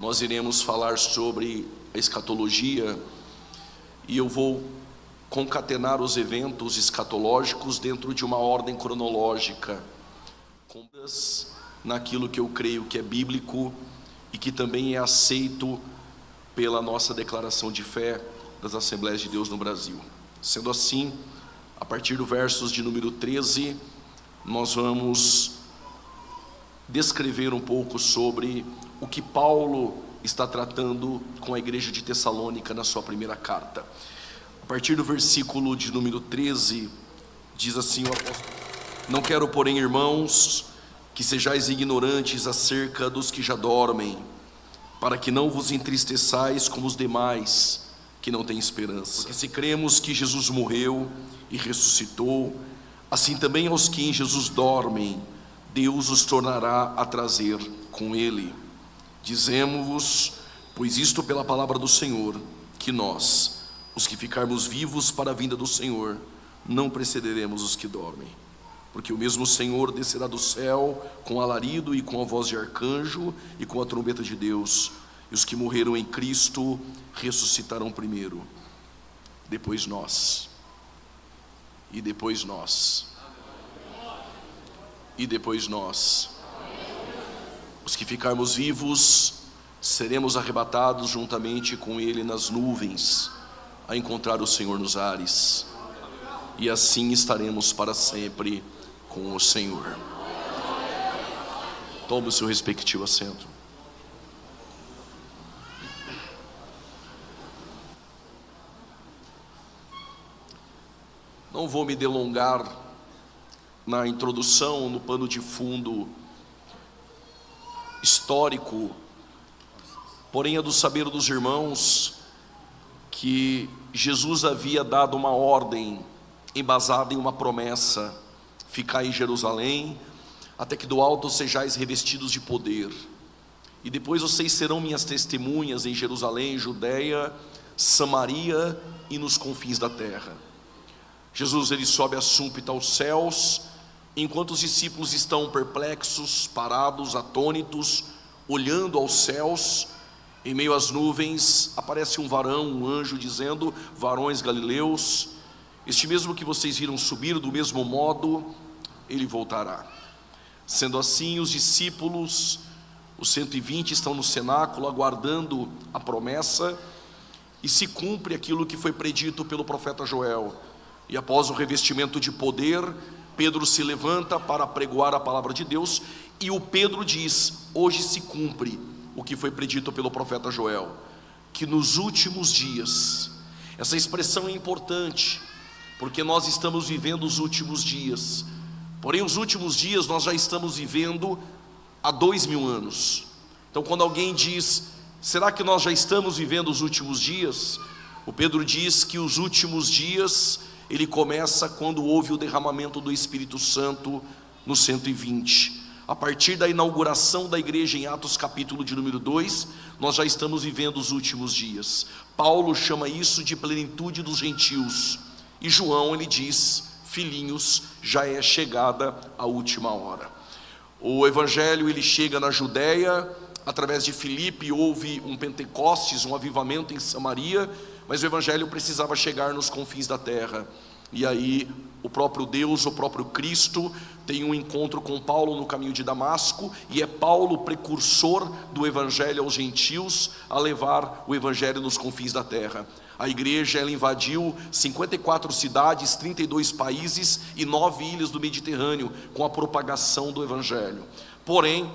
Nós iremos falar sobre a escatologia e eu vou concatenar os eventos escatológicos dentro de uma ordem cronológica, naquilo que eu creio que é bíblico e que também é aceito pela nossa declaração de fé das Assembleias de Deus no Brasil. Sendo assim, a partir do versos de número 13, nós vamos descrever um pouco sobre o que Paulo está tratando com a igreja de Tessalônica na sua primeira carta. A partir do versículo de número 13, diz assim o apóstolo: Não quero, porém, irmãos, que sejais ignorantes acerca dos que já dormem, para que não vos entristeçais como os demais que não têm esperança. Porque se cremos que Jesus morreu e ressuscitou, assim também aos que em Jesus dormem, Deus os tornará a trazer com ele. Dizemos-vos, pois isto pela palavra do Senhor, que nós, os que ficarmos vivos para a vinda do Senhor, não precederemos os que dormem. Porque o mesmo Senhor descerá do céu com alarido e com a voz de arcanjo e com a trombeta de Deus, e os que morreram em Cristo ressuscitarão primeiro, depois nós, e depois nós, e depois nós. Os que ficarmos vivos, seremos arrebatados juntamente com Ele nas nuvens, a encontrar o Senhor nos ares, e assim estaremos para sempre com o Senhor. Tome o seu respectivo assento. Não vou me delongar na introdução, no pano de fundo histórico, porém é do saber dos irmãos que Jesus havia dado uma ordem embasada em uma promessa: ficai em Jerusalém, até que do alto sejais revestidos de poder, e depois vocês serão minhas testemunhas em Jerusalém, Judeia, Samaria e nos confins da terra. Jesus, ele sobe a súmpita aos céus, enquanto os discípulos estão perplexos, parados, atônitos, olhando aos céus. Em meio às nuvens aparece um varão, um anjo, dizendo: varões galileus, este mesmo que vocês viram subir, do mesmo modo ele voltará. Sendo assim, os discípulos, os 120, estão no cenáculo aguardando a promessa, e se cumpre aquilo que foi predito pelo profeta Joel. E após o revestimento de poder, Pedro se levanta para pregoar a palavra de Deus, e o Pedro diz: hoje se cumpre o que foi predito pelo profeta Joel, que nos últimos dias. Essa expressão é importante, porque nós estamos vivendo os últimos dias, porém os últimos dias nós já estamos vivendo há 2000 anos. Então quando alguém diz: será que nós já estamos vivendo os últimos dias? O Pedro diz que os últimos dias, ele começa quando houve o derramamento do Espírito Santo no 120. A partir da inauguração da igreja em Atos capítulo de número 2, nós já estamos vivendo os últimos dias. Paulo chama isso de plenitude dos gentios. E João, ele diz: filhinhos, já é chegada a última hora. O evangelho, ele chega na Judeia, através de Filipe houve um Pentecostes, um avivamento em Samaria, mas o evangelho precisava chegar nos confins da terra. E aí o próprio Deus, o próprio Cristo, tem um encontro com Paulo no caminho de Damasco, e é Paulo precursor do evangelho aos gentios, a levar o evangelho nos confins da terra. A igreja, ela invadiu 54 cidades, 32 países e 9 ilhas do Mediterrâneo, com a propagação do evangelho. Porém,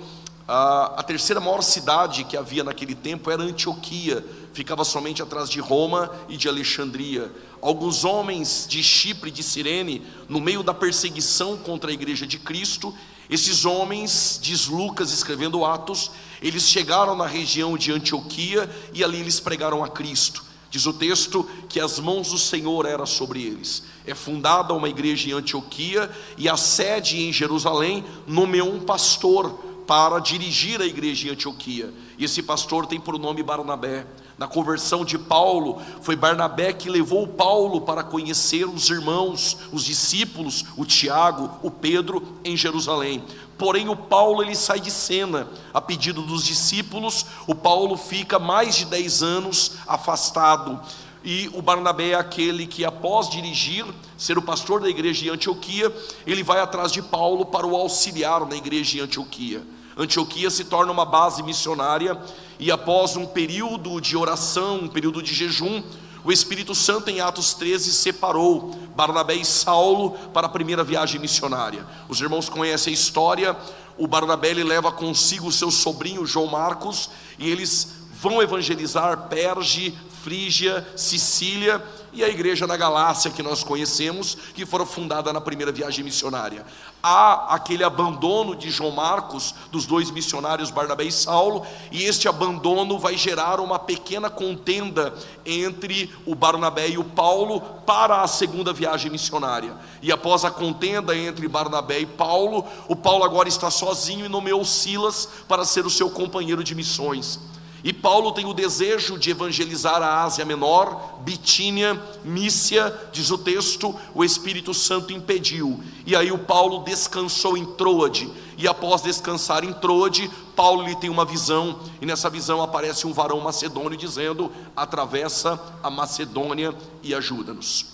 a terceira maior cidade que havia naquele tempo era Antioquia, ficava somente atrás de Roma e de Alexandria. Alguns homens de Chipre, de Cirene, no meio da perseguição contra a igreja de Cristo, esses homens, diz Lucas escrevendo Atos, eles chegaram na região de Antioquia e ali eles pregaram a Cristo. Diz o texto que as mãos do Senhor eram sobre eles. É fundada uma igreja em Antioquia, e a sede em Jerusalém nomeou um pastor para dirigir a igreja em Antioquia, e esse pastor tem por nome Barnabé. Na conversão de Paulo, foi Barnabé que levou Paulo para conhecer os irmãos, os discípulos, o Tiago, o Pedro, em Jerusalém. Porém o Paulo ele sai de cena, a pedido dos discípulos. O Paulo fica mais de 10 anos afastado. E o Barnabé é aquele que, após dirigir, ser o pastor da igreja de Antioquia, ele vai atrás de Paulo para o auxiliar na igreja de Antioquia. Antioquia se torna uma base missionária, e após um período de oração, um período de jejum, o Espírito Santo em Atos 13 separou Barnabé e Saulo para a primeira viagem missionária. Os irmãos conhecem a história. O Barnabé ele leva consigo o seu sobrinho João Marcos, e eles vão evangelizar Perge, Frígia, Sicília e a igreja na Galácia que nós conhecemos, que foram fundada na primeira viagem missionária. Há aquele abandono de João Marcos, dos dois missionários Barnabé e Saulo, e este abandono vai gerar uma pequena contenda entre o Barnabé e o Paulo para a segunda viagem missionária. E após a contenda entre Barnabé e Paulo, o Paulo agora está sozinho e nomeou Silas para ser o seu companheiro de missões. E Paulo tem o desejo de evangelizar a Ásia Menor, Bitínia, Mícia. Diz o texto, o Espírito Santo impediu. E aí o Paulo descansou em Troade. E após descansar em Troade, Paulo ele tem uma visão. E nessa visão aparece um varão macedônio dizendo: atravessa a Macedônia e ajuda-nos.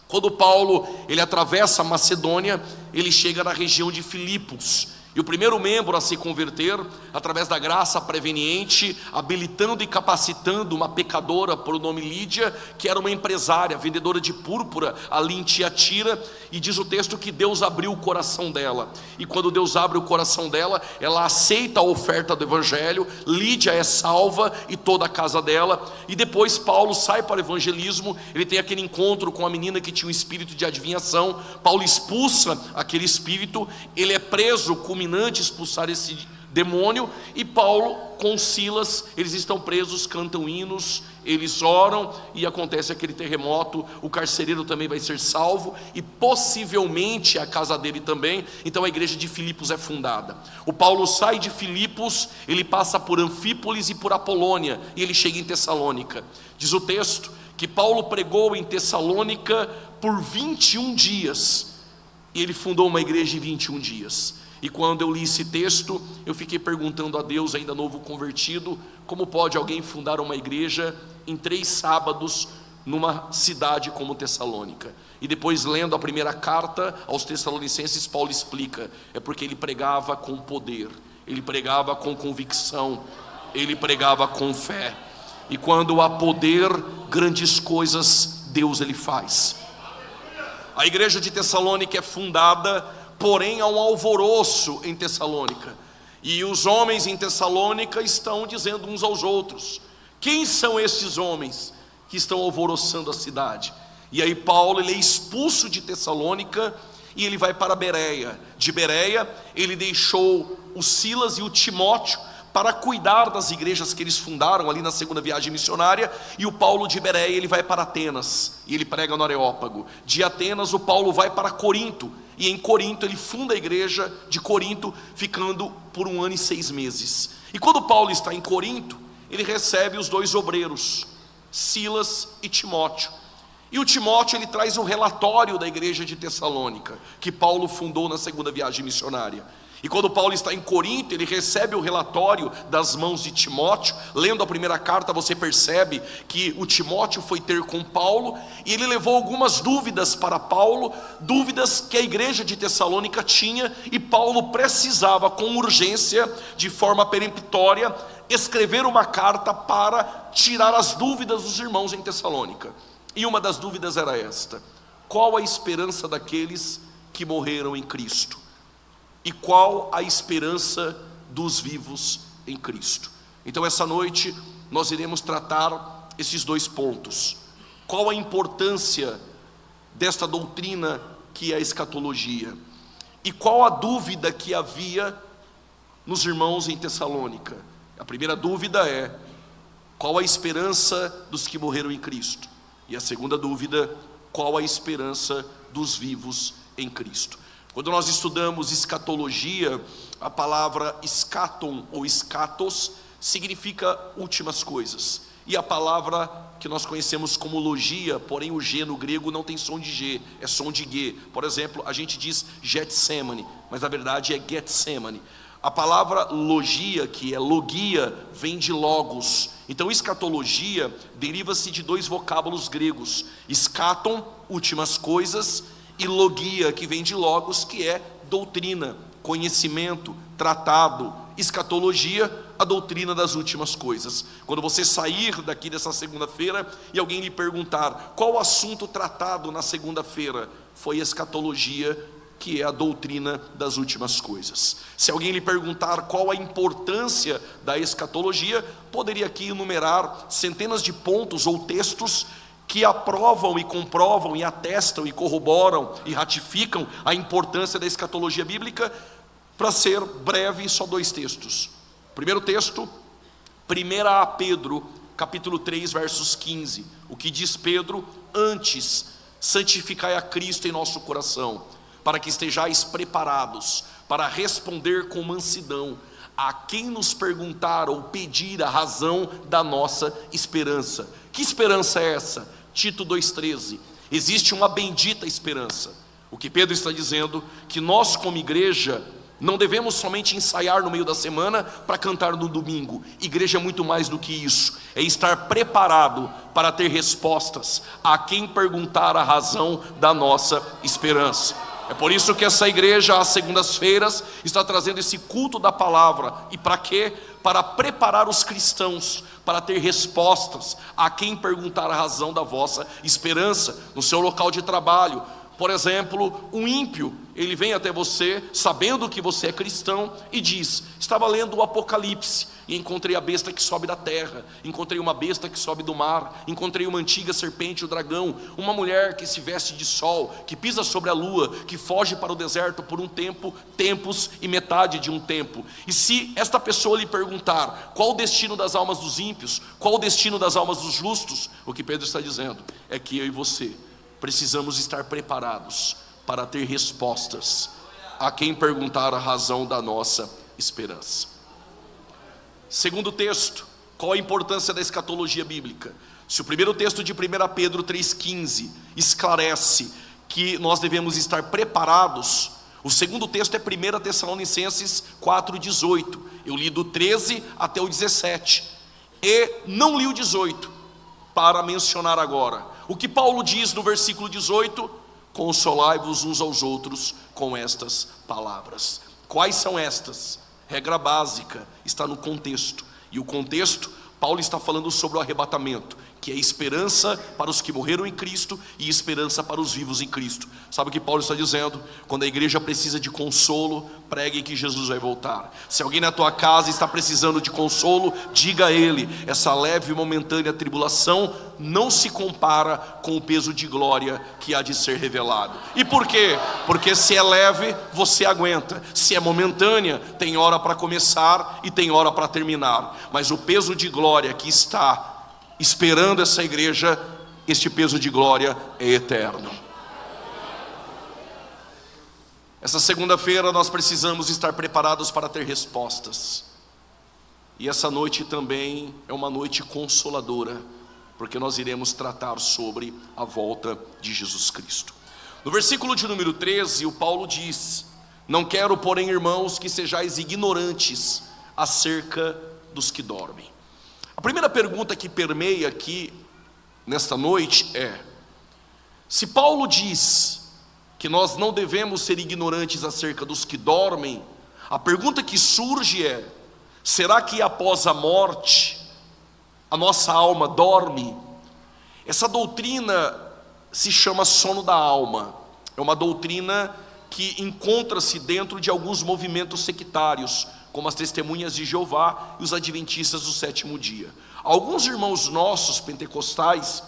Quando Paulo ele atravessa a Macedônia, ele chega na região de Filipos. E o primeiro membro a se converter, através da graça preveniente, habilitando e capacitando uma pecadora por nome Lídia, que era uma empresária, vendedora de púrpura ali em Tiatira. E diz o texto que Deus abriu o coração dela. E quando Deus abre o coração dela, ela aceita a oferta do evangelho. Lídia é salva e toda a casa dela. E depois Paulo sai para o evangelismo. Ele tem aquele encontro com a menina que tinha um espírito de adivinhação. Paulo expulsa aquele espírito. Ele é preso, culminante expulsar esse demônio, e Paulo com Silas, eles estão presos, cantam hinos, eles oram, e acontece aquele terremoto. O carcereiro também vai ser salvo, e possivelmente a casa dele também. Então a igreja de Filipos é fundada. O Paulo sai de Filipos, ele passa por Anfípolis e por Apolônia, e ele chega em Tessalônica. Diz o texto que Paulo pregou em Tessalônica por 21 dias, e ele fundou uma igreja de 21 dias. E quando eu li esse texto, eu fiquei perguntando a Deus, ainda novo convertido, como pode alguém fundar uma igreja em 3 sábados numa cidade como Tessalônica? E depois, lendo a primeira carta aos Tessalonicenses, Paulo explica: é porque ele pregava com poder, ele pregava com convicção, ele pregava com fé. E quando há poder, grandes coisas Deus ele faz. A igreja de Tessalônica é fundada, porém há um alvoroço em Tessalônica, e os homens em Tessalônica estão dizendo uns aos outros: quem são estes homens que estão alvoroçando a cidade? E aí Paulo ele é expulso de Tessalônica e ele vai para Bereia. De Bereia ele deixou o Silas e o Timóteo para cuidar das igrejas que eles fundaram ali na segunda viagem missionária. E o Paulo de Bereia ele vai para Atenas, e ele prega no Areópago. De Atenas o Paulo vai para Corinto, e em Corinto ele funda a igreja de Corinto, ficando por 1 ano e 6 meses. E quando Paulo está em Corinto, ele recebe os 2 obreiros, Silas e Timóteo. E o Timóteo ele traz o relatório da igreja de Tessalônica, que Paulo fundou na segunda viagem missionária. E quando Paulo está em Corinto, ele recebe o relatório das mãos de Timóteo. Lendo a primeira carta, você percebe que o Timóteo foi ter com Paulo, e ele levou algumas dúvidas para Paulo, dúvidas que a igreja de Tessalônica tinha, e Paulo precisava com urgência, de forma peremptória, escrever uma carta para tirar as dúvidas dos irmãos em Tessalônica. E uma das dúvidas era esta: qual a esperança daqueles que morreram em Cristo? E qual a esperança dos vivos em Cristo? Então essa noite nós iremos tratar esses 2 pontos. Qual a importância desta doutrina que é a escatologia? E qual a dúvida que havia nos irmãos em Tessalônica? A primeira dúvida é: qual a esperança dos que morreram em Cristo? E a segunda dúvida: qual a esperança dos vivos em Cristo? Quando nós estudamos escatologia, a palavra escaton ou escatos significa últimas coisas. e a palavra que nós conhecemos como logia, porém o G no grego não tem som de G, é som de G. Por exemplo, a gente diz Getsemane, mas na verdade é Getsemane. A palavra logia, que é logia, vem de logos. Então escatologia deriva-se de dois vocábulos gregos: escaton, últimas coisas, e logia, que vem de logos, que é doutrina, conhecimento, tratado. Escatologia, a doutrina das últimas coisas. Quando você sair daqui dessa segunda-feira e alguém lhe perguntar qual o assunto tratado na segunda-feira, foi escatologia, que é a doutrina das últimas coisas. Se alguém lhe perguntar qual a importância da escatologia, poderia aqui enumerar centenas de pontos ou textos que aprovam e comprovam e atestam e corroboram e ratificam a importância da escatologia bíblica. Para ser breve, só dois textos. Primeiro texto, 1 Pedro, capítulo 3, versos 15. O que diz Pedro? Antes, santificai a Cristo em nosso coração, para que estejais preparados para responder com mansidão a quem nos perguntar ou pedir a razão da nossa esperança. Que esperança é essa? Tito 2,13. Existe uma bendita esperança. O que Pedro está dizendo, que nós como igreja não devemos somente ensaiar no meio da semana para cantar no domingo. Igreja é muito mais do que isso, é estar preparado para ter respostas a quem perguntar a razão da nossa esperança. É por isso que essa igreja, às segundas-feiras, está trazendo esse culto da palavra. E para quê? Para preparar os cristãos para ter respostas a quem perguntar a razão da vossa esperança no seu local de trabalho. Por exemplo, um ímpio, ele vem até você, sabendo que você é cristão, e diz: estava lendo o Apocalipse, e encontrei a besta que sobe da terra, encontrei uma besta que sobe do mar, encontrei uma antiga serpente, o dragão, uma mulher que se veste de sol, que pisa sobre a lua, que foge para o deserto por um tempo, tempos e metade de um tempo. E se esta pessoa lhe perguntar qual o destino das almas dos ímpios, qual o destino das almas dos justos, o que Pedro está dizendo é que eu e você precisamos estar preparados para ter respostas a quem perguntar a razão da nossa esperança. Segundo texto, qual a importância da escatologia bíblica? Se o primeiro texto de 1 Pedro 3,15 esclarece que nós devemos estar preparados, o segundo texto é 1 Tessalonicenses 4,18. Eu li do 13 até o 17 e não li o 18 para mencionar agora. O que Paulo diz no versículo 18? Consolai-vos uns aos outros com estas palavras. Quais são estas? Regra básica, está no contexto. E o contexto, Paulo está falando sobre o arrebatamento, que é esperança para os que morreram em Cristo e esperança para os vivos em Cristo. Sabe o que Paulo está dizendo? Quando a igreja precisa de consolo, pregue que Jesus vai voltar. Se alguém na tua casa está precisando de consolo, diga a ele: essa leve e momentânea tribulação não se compara com o peso de glória que há de ser revelado. E por quê? Porque se é leve, você aguenta. Se é momentânea, tem hora para começar e tem hora para terminar. Mas o peso de glória que está esperando essa igreja, este peso de glória é eterno. Essa segunda-feira nós precisamos estar preparados para ter respostas. E essa noite também é uma noite consoladora, porque nós iremos tratar sobre a volta de Jesus Cristo. No versículo de número 13, o Paulo diz: não quero, porém, irmãos, que sejais ignorantes acerca dos que dormem. A primeira pergunta que permeia aqui nesta noite é: se Paulo diz que nós não devemos ser ignorantes acerca dos que dormem, a pergunta que surge é: será que após a morte a nossa alma dorme? Essa doutrina se chama sono da alma. É uma doutrina que encontra-se dentro de alguns movimentos sectários, como as Testemunhas de Jeová e os Adventistas do sétimo dia. Alguns irmãos nossos pentecostais,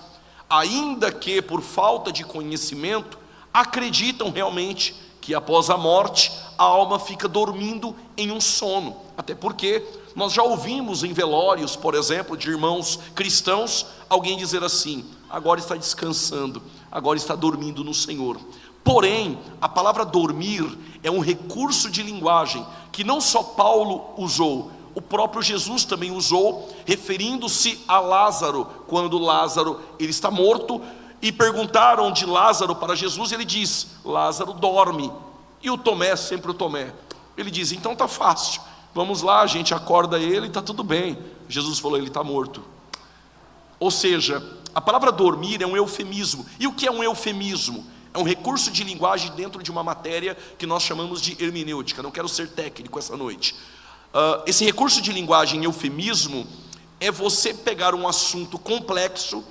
ainda que por falta de conhecimento, acreditam realmente que após a morte a alma fica dormindo em um sono. Até porque nós já ouvimos em velórios, por exemplo, de irmãos cristãos, alguém dizer assim: agora está descansando, agora está dormindo no Senhor. Porém, a palavra dormir é um recurso de linguagem que não só Paulo usou, o próprio Jesus também usou, referindo-se a Lázaro, quando Lázaro ele está morto, e perguntaram de Lázaro para Jesus, ele diz: Lázaro dorme. E o Tomé, sempre o Tomé, ele diz: então tá fácil, vamos lá, a gente acorda ele e está tudo bem. Jesus falou: ele está morto. Ou seja, a palavra dormir é um eufemismo. E o que é um eufemismo? É um recurso de linguagem dentro de uma matéria que nós chamamos de hermenêutica. Não quero ser técnico essa noite. Esse recurso de linguagem eufemismo é você pegar um assunto complexo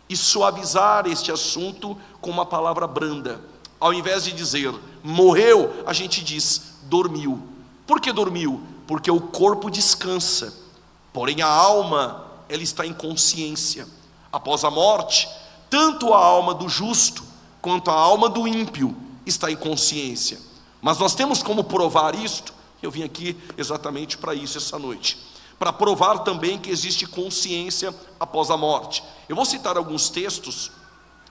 e suavizar este assunto com uma palavra branda. Ao invés de dizer morreu, a gente diz dormiu. Por que dormiu? Porque o corpo descansa, porém a alma, ela está em consciência. Após a morte, tanto a alma do justo quanto a alma do ímpio está em consciência. Mas nós temos como provar isto. Eu vim aqui exatamente para isso essa noite, para provar também que existe consciência após a morte. Eu vou citar alguns textos,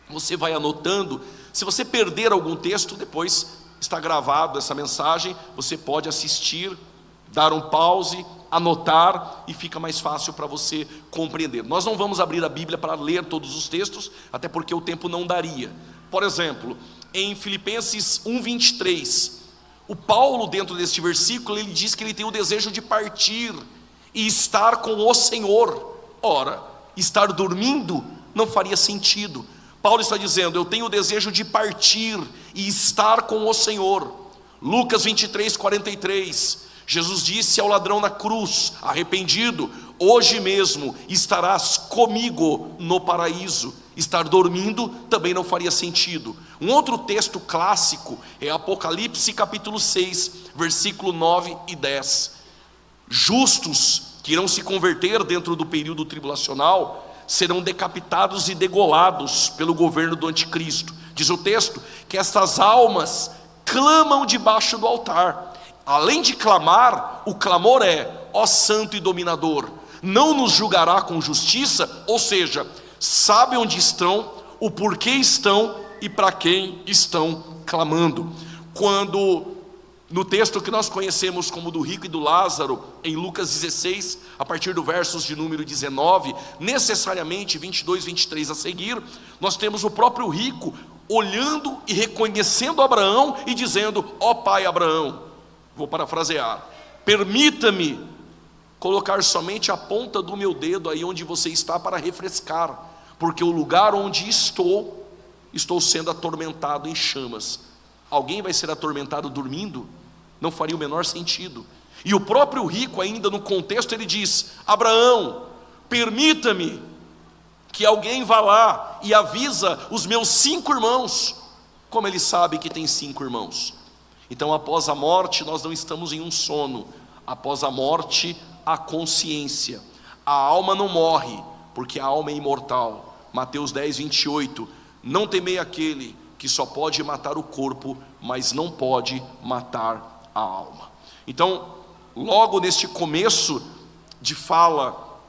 você vai anotando. Se você perder algum texto, depois está gravado essa mensagem, você pode assistir, dar um pause, anotar, e fica mais fácil para você compreender. Nós não vamos abrir a Bíblia para ler todos os textos, até porque o tempo não daria. Por exemplo, em Filipenses 1:23, o Paulo, dentro deste versículo, ele diz que ele tem o desejo de partir e estar com o Senhor. Ora, estar dormindo não faria sentido. Paulo está dizendo: eu tenho o desejo de partir e estar com o Senhor. Lucas 23:43, Jesus disse ao ladrão na cruz: arrependido, hoje mesmo estarás comigo no paraíso. Estar dormindo também não faria sentido. Um outro texto clássico é Apocalipse capítulo 6, versículo 9 e 10. Justos que irão se converter dentro do período tribulacional serão decapitados e degolados pelo governo do anticristo. Diz o texto que estas almas clamam debaixo do altar. Além de clamar, o clamor é: ó santo e dominador, não nos julgará com justiça? Ou seja, sabe onde estão, o porquê estão e para quem estão clamando. Quando no texto que nós conhecemos como do rico e do Lázaro, em Lucas 16, a partir do versos de número 19, necessariamente 22, 23 a seguir, nós temos o próprio rico olhando e reconhecendo Abraão e dizendo: ó pai Abraão, vou parafrasear, permita-me colocar somente a ponta do meu dedo aí onde você está para refrescar, porque o lugar onde estou sendo atormentado em chamas. Alguém vai ser atormentado dormindo? Não faria o menor sentido. E o próprio rico, ainda no contexto, ele diz: Abraão, permita-me que alguém vá lá e avisa os meus 5 irmãos. Como ele sabe que tem 5 irmãos? Então, após a morte, nós não estamos em um sono. Após a morte, há consciência. A alma não morre, porque a alma é imortal. Mateus 10, 28, não temei aquele que só pode matar o corpo, mas não pode matar a alma. Então, logo neste começo de fala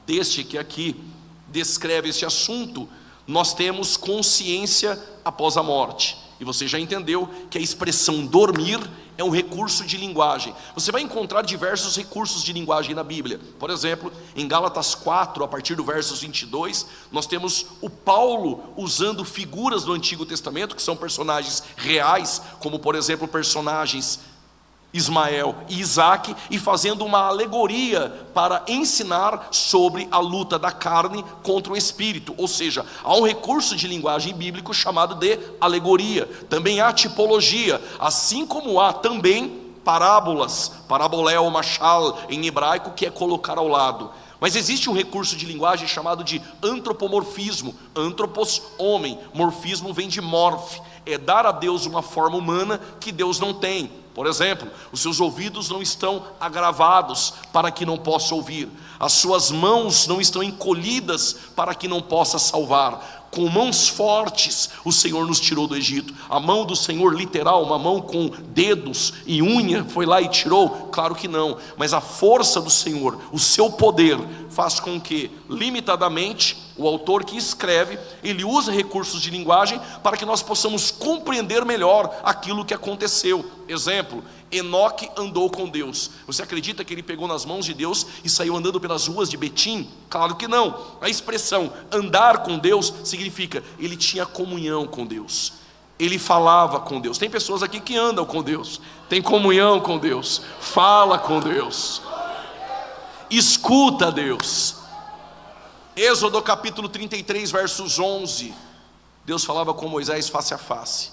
deste que aqui descreve este assunto, nós temos consciência após a morte. E você já entendeu que a expressão dormir é um recurso de linguagem. Você vai encontrar diversos recursos de linguagem na Bíblia. Por exemplo, em Gálatas 4, a partir do versos 22, nós temos o Paulo usando figuras do Antigo Testamento, que são personagens reais, como por exemplo personagens Ismael e Isaac, e fazendo uma alegoria para ensinar sobre a luta da carne contra o espírito. Ou seja, há um recurso de linguagem bíblico chamado de alegoria. Também há tipologia, assim como há também parábolas, parabolé ou machal em hebraico, que é colocar ao lado. Mas existe um recurso de linguagem chamado de antropomorfismo. Antropos, homem, morfismo vem de morfe, é dar a Deus uma forma humana que Deus não tem. Por exemplo, os seus ouvidos não estão agravados para que não possa ouvir, as suas mãos não estão encolhidas para que não possa salvar. Com mãos fortes o Senhor nos tirou do Egito. A mão do Senhor literal, uma mão com dedos e unha, foi lá e tirou? Claro que não. Mas a força do Senhor, o seu poder, faz com que limitadamente o autor que escreve, ele usa recursos de linguagem para que nós possamos compreender melhor aquilo que aconteceu. Exemplo, Enoque andou com Deus. Você acredita que ele pegou nas mãos de Deus e saiu andando pelas ruas de Betim? Claro que não. A expressão andar com Deus significa ele tinha comunhão com Deus, ele falava com Deus. Tem pessoas aqui que andam com Deus, tem comunhão com Deus, fala com Deus, escuta a Deus. Êxodo capítulo 33, versos 11, Deus falava com Moisés face a face.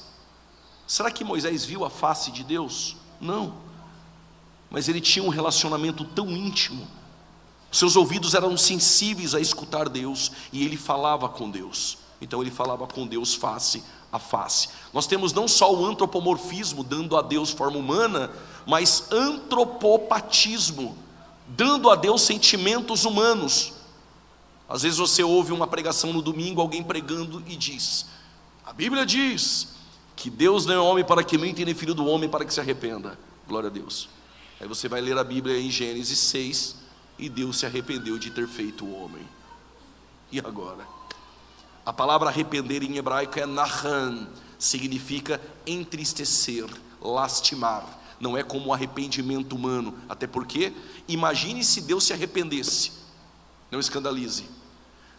Será que Moisés viu a face de Deus? Não, mas ele tinha um relacionamento tão íntimo, seus ouvidos eram sensíveis a escutar Deus, e ele falava com Deus. Então ele falava com Deus face a face. Nós temos não só o antropomorfismo, dando a Deus forma humana, mas antropopatismo, dando a Deus sentimentos humanos. Às vezes você ouve uma pregação no domingo, alguém pregando e diz: a Bíblia diz que Deus não é homem para que mente, nem filho do homem para que se arrependa. Glória a Deus. Aí você vai ler a Bíblia em Gênesis 6, e Deus se arrependeu de ter feito o homem. E agora? A palavra arrepender em hebraico é nahan, significa entristecer, lastimar. Não é como o arrependimento humano, até porque, imagine se Deus se arrependesse. Não escandalize.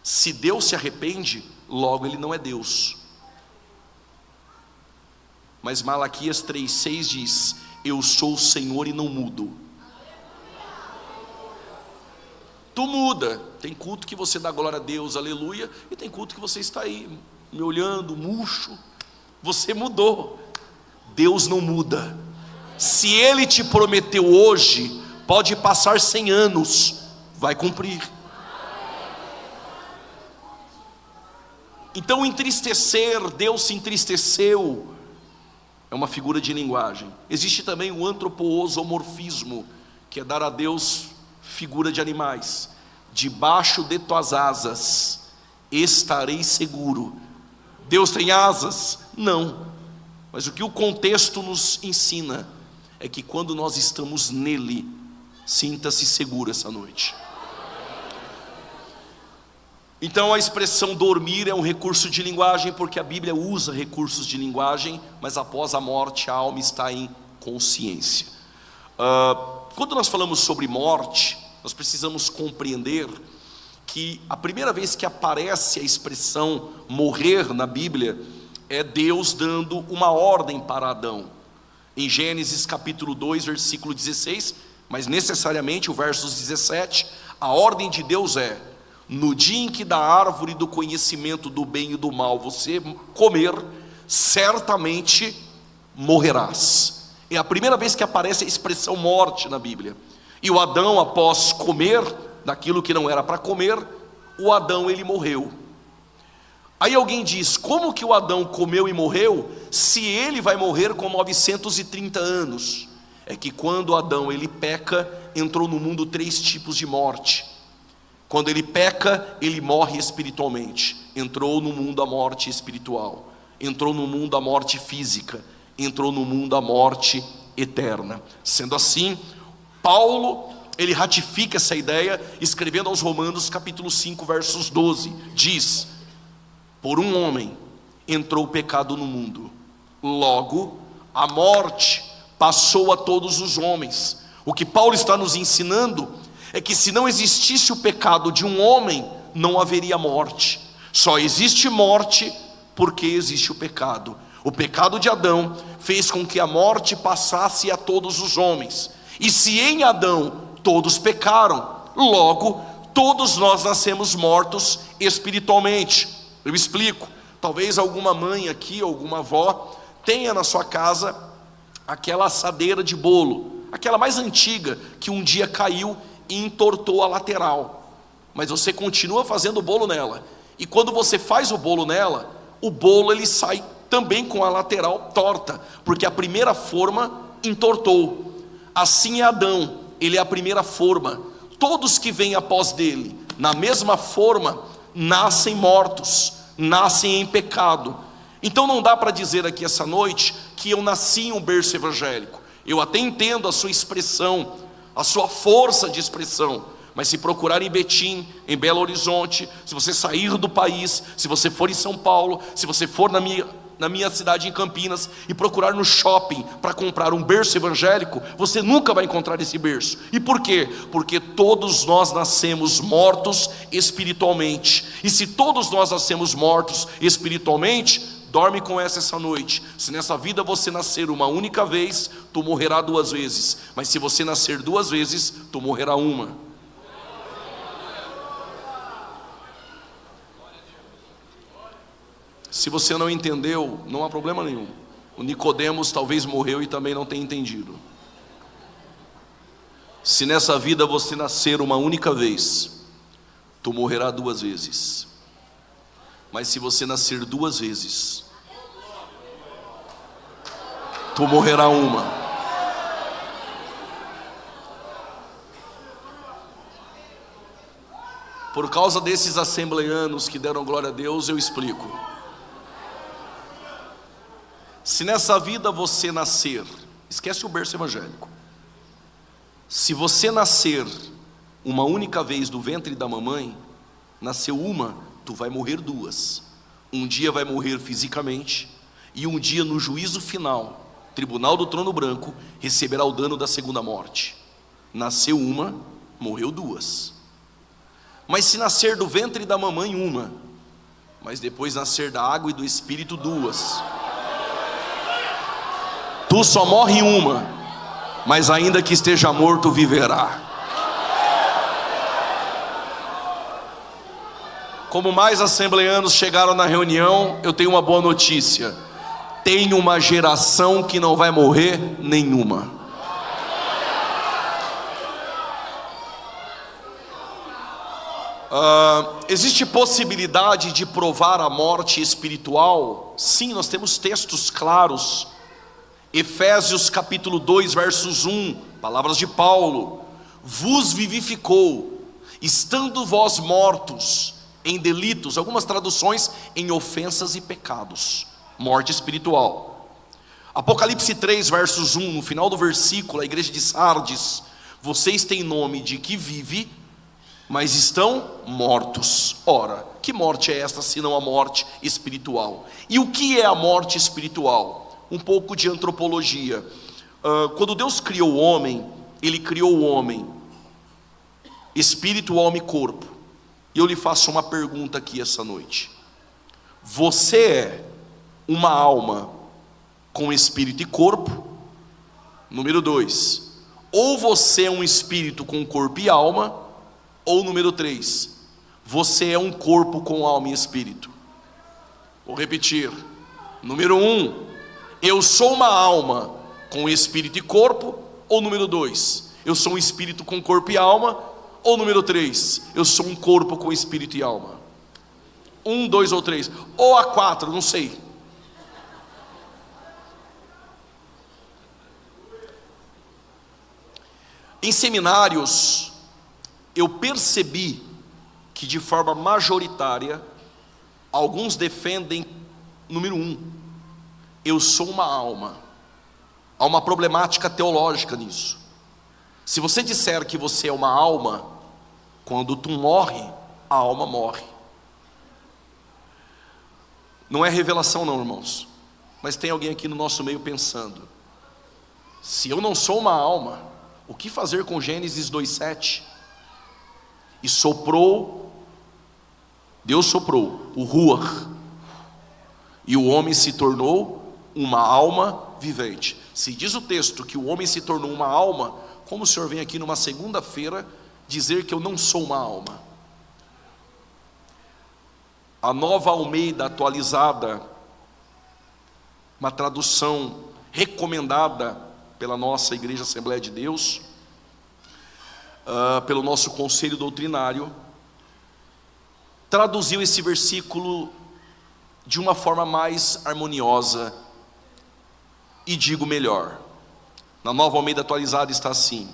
Se Deus se arrepende, logo ele não é Deus. Mas Malaquias 3,6 diz: eu sou o Senhor e não mudo. Tu muda. Tem culto que você dá glória a Deus, aleluia, e tem culto que você está aí me olhando, murcho. Você mudou. Deus não muda. Se Ele te prometeu hoje, pode passar 100 anos, vai cumprir. Então entristecer, Deus se entristeceu, é uma figura de linguagem. Existe também o antropozoomorfismo, que é dar a Deus figura de animais. Debaixo de tuas asas estarei seguro. Deus tem asas? Não. Mas o que o contexto nos ensina é que quando nós estamos nele, sinta-se seguro essa noite. Então a expressão dormir é um recurso de linguagem, porque a Bíblia usa recursos de linguagem, mas após a morte a alma está em consciência. Quando nós falamos sobre morte, nós precisamos compreender que a primeira vez que aparece a expressão morrer na Bíblia é Deus dando uma ordem para Adão. Em Gênesis capítulo 2, versículo 16, mas necessariamente o versos 17, a ordem de Deus é: no dia em que da árvore do conhecimento do bem e do mal você comer, certamente morrerás. É a primeira vez que aparece a expressão morte na Bíblia. E o Adão, após comer daquilo que não era para comer, o Adão ele morreu. Aí alguém diz: como que o Adão comeu e morreu, se ele vai morrer com 930 anos? É que quando Adão ele peca, entrou no mundo 3 tipos de morte. Quando ele peca, ele morre espiritualmente. Entrou no mundo a morte espiritual, entrou no mundo a morte física, entrou no mundo a morte eterna. Sendo assim, Paulo, ele ratifica essa ideia, escrevendo aos Romanos capítulo 5, versos 12, diz: por um homem entrou o pecado no mundo, logo a morte passou a todos os homens. O que Paulo está nos ensinando é que se não existisse o pecado de um homem, não haveria morte. Só existe morte porque existe o pecado. O pecado de Adão fez com que a morte passasse a todos os homens. E se em Adão todos pecaram, logo todos nós nascemos mortos espiritualmente. Eu explico. Talvez alguma mãe aqui, alguma avó, tenha na sua casa aquela assadeira de bolo, aquela mais antiga, que um dia caiu e entortou a lateral, mas você continua fazendo o bolo nela, e quando você faz o bolo nela, o bolo ele sai também com a lateral torta, porque a primeira forma entortou. Assim é Adão, ele é a primeira forma. Todos que vêm após dele, na mesma forma, nascem mortos, nascem em pecado. Então não dá para dizer aqui essa noite que eu nasci em um berço evangélico. Eu até entendo a sua expressão, a sua força de expressão, Mas se procurar em Betim, em Belo Horizonte, se você sair do país, se você for em São Paulo, se você for na minha cidade em Campinas e procurar no shopping para comprar um berço evangélico, você nunca vai encontrar esse berço. E por quê? Porque todos nós nascemos mortos espiritualmente. E se todos nós nascemos mortos espiritualmente, dorme com essa noite. Se nessa vida você nascer uma única vez, tu morrerá 2 vezes. Mas se você nascer 2 vezes, tu morrerá uma. Se você não entendeu, não há problema nenhum. O Nicodemos talvez morreu e também não tenha entendido. Se nessa vida você nascer uma única vez, tu morrerá 2 vezes. Mas se você nascer 2 vezes, tu morrerá uma. Por causa desses assembleanos que deram glória a Deus, eu explico. Se nessa vida você nascer, esquece o berço evangélico. Se você nascer uma única vez do ventre da mamãe, nasceu uma, tu vai morrer 2. Um dia vai morrer fisicamente, e um dia no juízo final, tribunal do trono branco, receberá o dano da segunda morte. Nasceu uma, morreu 2. Mas se nascer do ventre da mamãe uma, mas depois nascer da água e do espírito 2, tu só morre uma, mas ainda que esteja morto, viverá. Como mais assembleanos chegaram na reunião, eu tenho uma boa notícia: tem uma geração que não vai morrer nenhuma. Existe possibilidade de provar a morte espiritual? Sim, nós temos textos claros. Efésios capítulo 2, versos 1, palavras de Paulo: vos vivificou, estando vós mortos em delitos, algumas traduções em ofensas e pecados, morte espiritual. Apocalipse 3, versos 1, no final do versículo, a igreja de Sardes: vocês têm nome de que vive, mas estão mortos. Ora, que morte é esta senão a morte espiritual? E o que é a morte espiritual? Um pouco de antropologia. Quando Deus criou o homem, Ele criou o homem espírito, alma e corpo. E eu lhe faço uma pergunta aqui essa noite: você é uma alma com espírito e corpo? Número 2, ou você é um espírito com corpo e alma, ou número 3, você é um corpo com alma e espírito. Vou repetir. Número 1, eu sou uma alma com espírito e corpo, ou número 2, eu sou um espírito com corpo e alma, ou número 3, eu sou um corpo com espírito e alma. 1, 2 ou 3, ou a 4, não sei. Em seminários, eu percebi que de forma majoritária, alguns defendem, número 1, eu sou uma alma. Há uma problemática teológica nisso. Se você disser que você é uma alma, quando tu morre, a alma morre. Não é revelação não, irmãos, mas tem alguém aqui no nosso meio pensando: se eu não sou uma alma, o que fazer com Gênesis 2:7? E soprou, Deus soprou o ruach, e o homem se tornou uma alma vivente. Se diz o texto que o homem se tornou uma alma, como o senhor vem aqui numa segunda-feira dizer que eu não sou uma alma? A Nova Almeida atualizada, uma tradução recomendada pela nossa Igreja Assembleia de Deus, pelo nosso conselho doutrinário, traduziu esse versículo de uma forma mais harmoniosa. E digo melhor, na Nova Almeida atualizada está assim: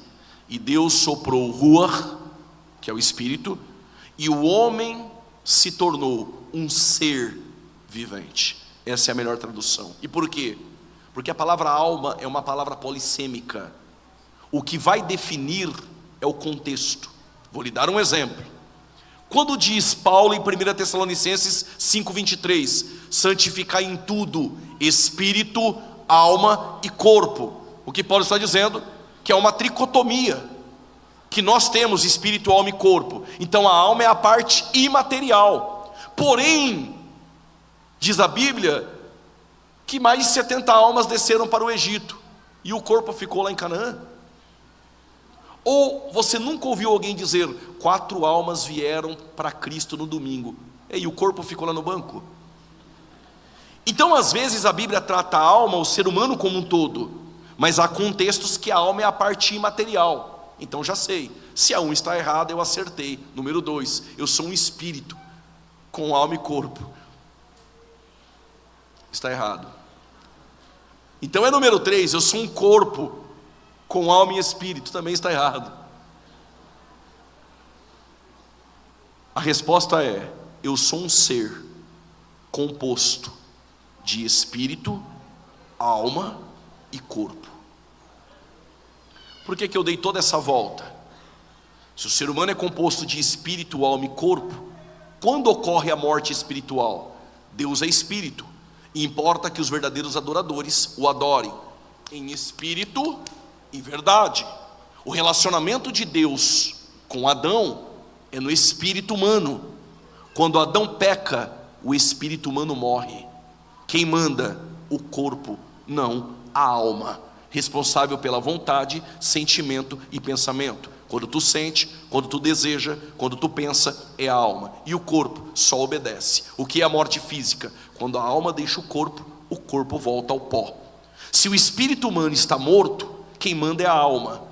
e Deus soprou o ruach, que é o espírito, e o homem se tornou um ser vivente. Essa é a melhor tradução. E por quê? Porque a palavra alma é uma palavra polissêmica. O que vai definir é o contexto. Vou lhe dar um exemplo. Quando diz Paulo em 1 Tessalonicenses 5,23, santificar em tudo, espírito, alma e corpo, o que Paulo está dizendo? Que é uma tricotomia, que nós temos espírito, alma e corpo. Então a alma é a parte imaterial. Porém, diz a Bíblia, que mais de 70 almas desceram para o Egito, e o corpo ficou lá em Canaã. Ou você nunca ouviu alguém dizer, 4 almas vieram para Cristo no domingo, e o corpo ficou lá no banco? Então às vezes a Bíblia trata a alma, o ser humano como um todo, mas há contextos que a alma é a parte imaterial. Então já sei, se a 1 está errada, eu acertei. Número 2, eu sou um espírito com alma e corpo. Está errado. Então é número 3, eu sou um corpo com alma e espírito. Também está errado. A resposta é, eu sou um ser composto de espírito, alma e corpo. Por que eu dei toda essa volta? Se o ser humano é composto de espírito, alma e corpo, quando ocorre a morte espiritual? Deus é espírito, e importa que os verdadeiros adoradores o adorem em espírito e verdade. O relacionamento de Deus com Adão é no espírito humano. Quando Adão peca, o espírito humano morre. Quem manda? O corpo, não a alma, responsável pela vontade, sentimento e pensamento. Quando tu sente, quando tu deseja, quando tu pensa, é a alma. E o corpo só obedece. O que é a morte física? Quando a alma deixa o corpo volta ao pó. Se o espírito humano está morto, quem manda é a alma.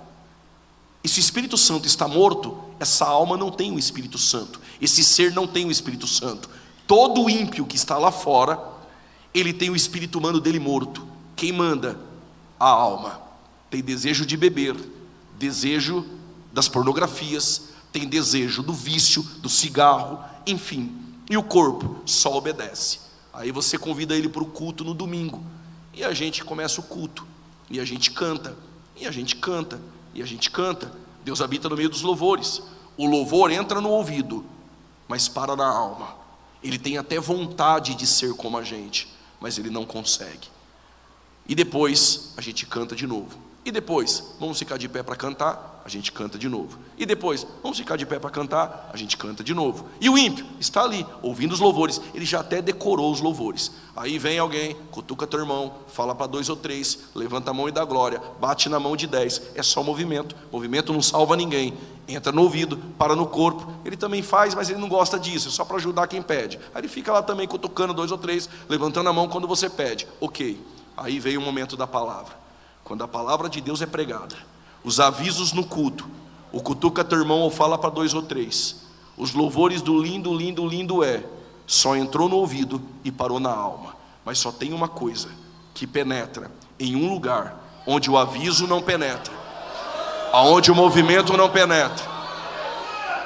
E se o Espírito Santo está morto, essa alma não tem o Espírito Santo. Esse ser não tem o Espírito Santo. Todo ímpio que está lá fora, ele tem o espírito humano dele morto. Quem manda? A alma. Tem desejo de beber, desejo das pornografias, tem desejo do vício, do cigarro, enfim. E o corpo só obedece. Aí você convida ele para o culto no domingo, e a gente começa o culto, e a gente canta, e a gente canta, e a gente canta. Deus habita no meio dos louvores. O louvor entra no ouvido, mas para na alma. Ele tem até vontade de ser como a gente, mas ele não consegue. E depois a gente canta de novo. E depois, vamos ficar de pé para cantar, a gente canta de novo. E depois, vamos ficar de pé para cantar, a gente canta de novo. E o ímpio está ali, ouvindo os louvores, ele já até decorou os louvores. Aí vem alguém, cutuca teu irmão, fala para 2 ou 3, levanta a mão e dá glória, bate na mão de 10, é só movimento. Movimento não salva ninguém. Entra no ouvido, para no corpo. Ele também faz, mas ele não gosta disso, é só para ajudar quem pede. Aí ele fica lá também cutucando 2 ou 3, levantando a mão quando você pede. Ok, aí veio o momento da palavra. Quando a palavra de Deus é pregada, os avisos no culto, o cutuca teu irmão ou fala para 2 ou 3, os louvores do lindo, lindo, lindo é, só entrou no ouvido e parou na alma. Mas só tem uma coisa que penetra em um lugar onde o aviso não penetra, aonde o movimento não penetra.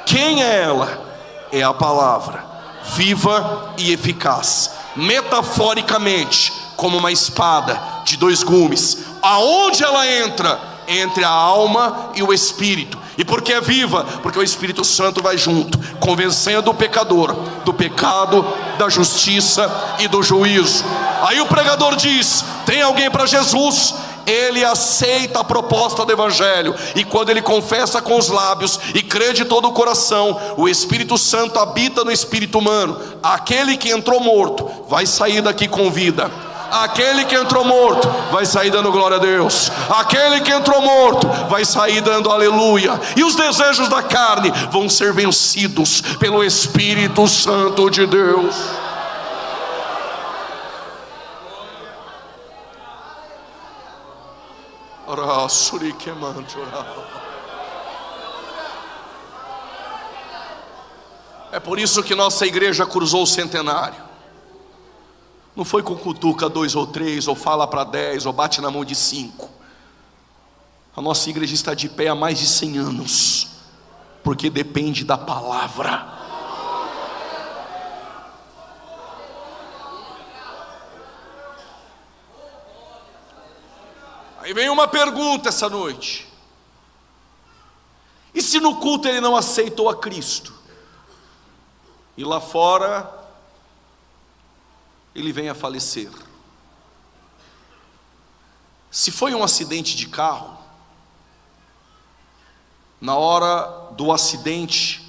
Quem é ela? É a palavra, viva e eficaz, metaforicamente, como uma espada de 2 gumes. Aonde ela entra? Entre a alma e o espírito. E por que é viva? Porque o Espírito Santo vai junto, convencendo o pecador do pecado, da justiça e do juízo. Aí o pregador diz, tem alguém para Jesus? Ele aceita a proposta do Evangelho, e quando ele confessa com os lábios e crê de todo o coração, o Espírito Santo habita no espírito humano. Aquele que entrou morto vai sair daqui com vida. Aquele que entrou morto vai sair dando glória a Deus. Aquele que entrou morto vai sair dando aleluia. E os desejos da carne vão ser vencidos pelo Espírito Santo de Deus. É por isso que nossa igreja cruzou o centenário. Não foi com cutuca 2 ou 3, ou fala para 10, ou bate na mão de 5. A nossa igreja está de pé há mais de 100 anos, porque depende da palavra. Aí vem uma pergunta essa noite: e se no culto ele não aceitou a Cristo, e lá fora ele vem a falecer? Se foi um acidente de carro, na hora do acidente,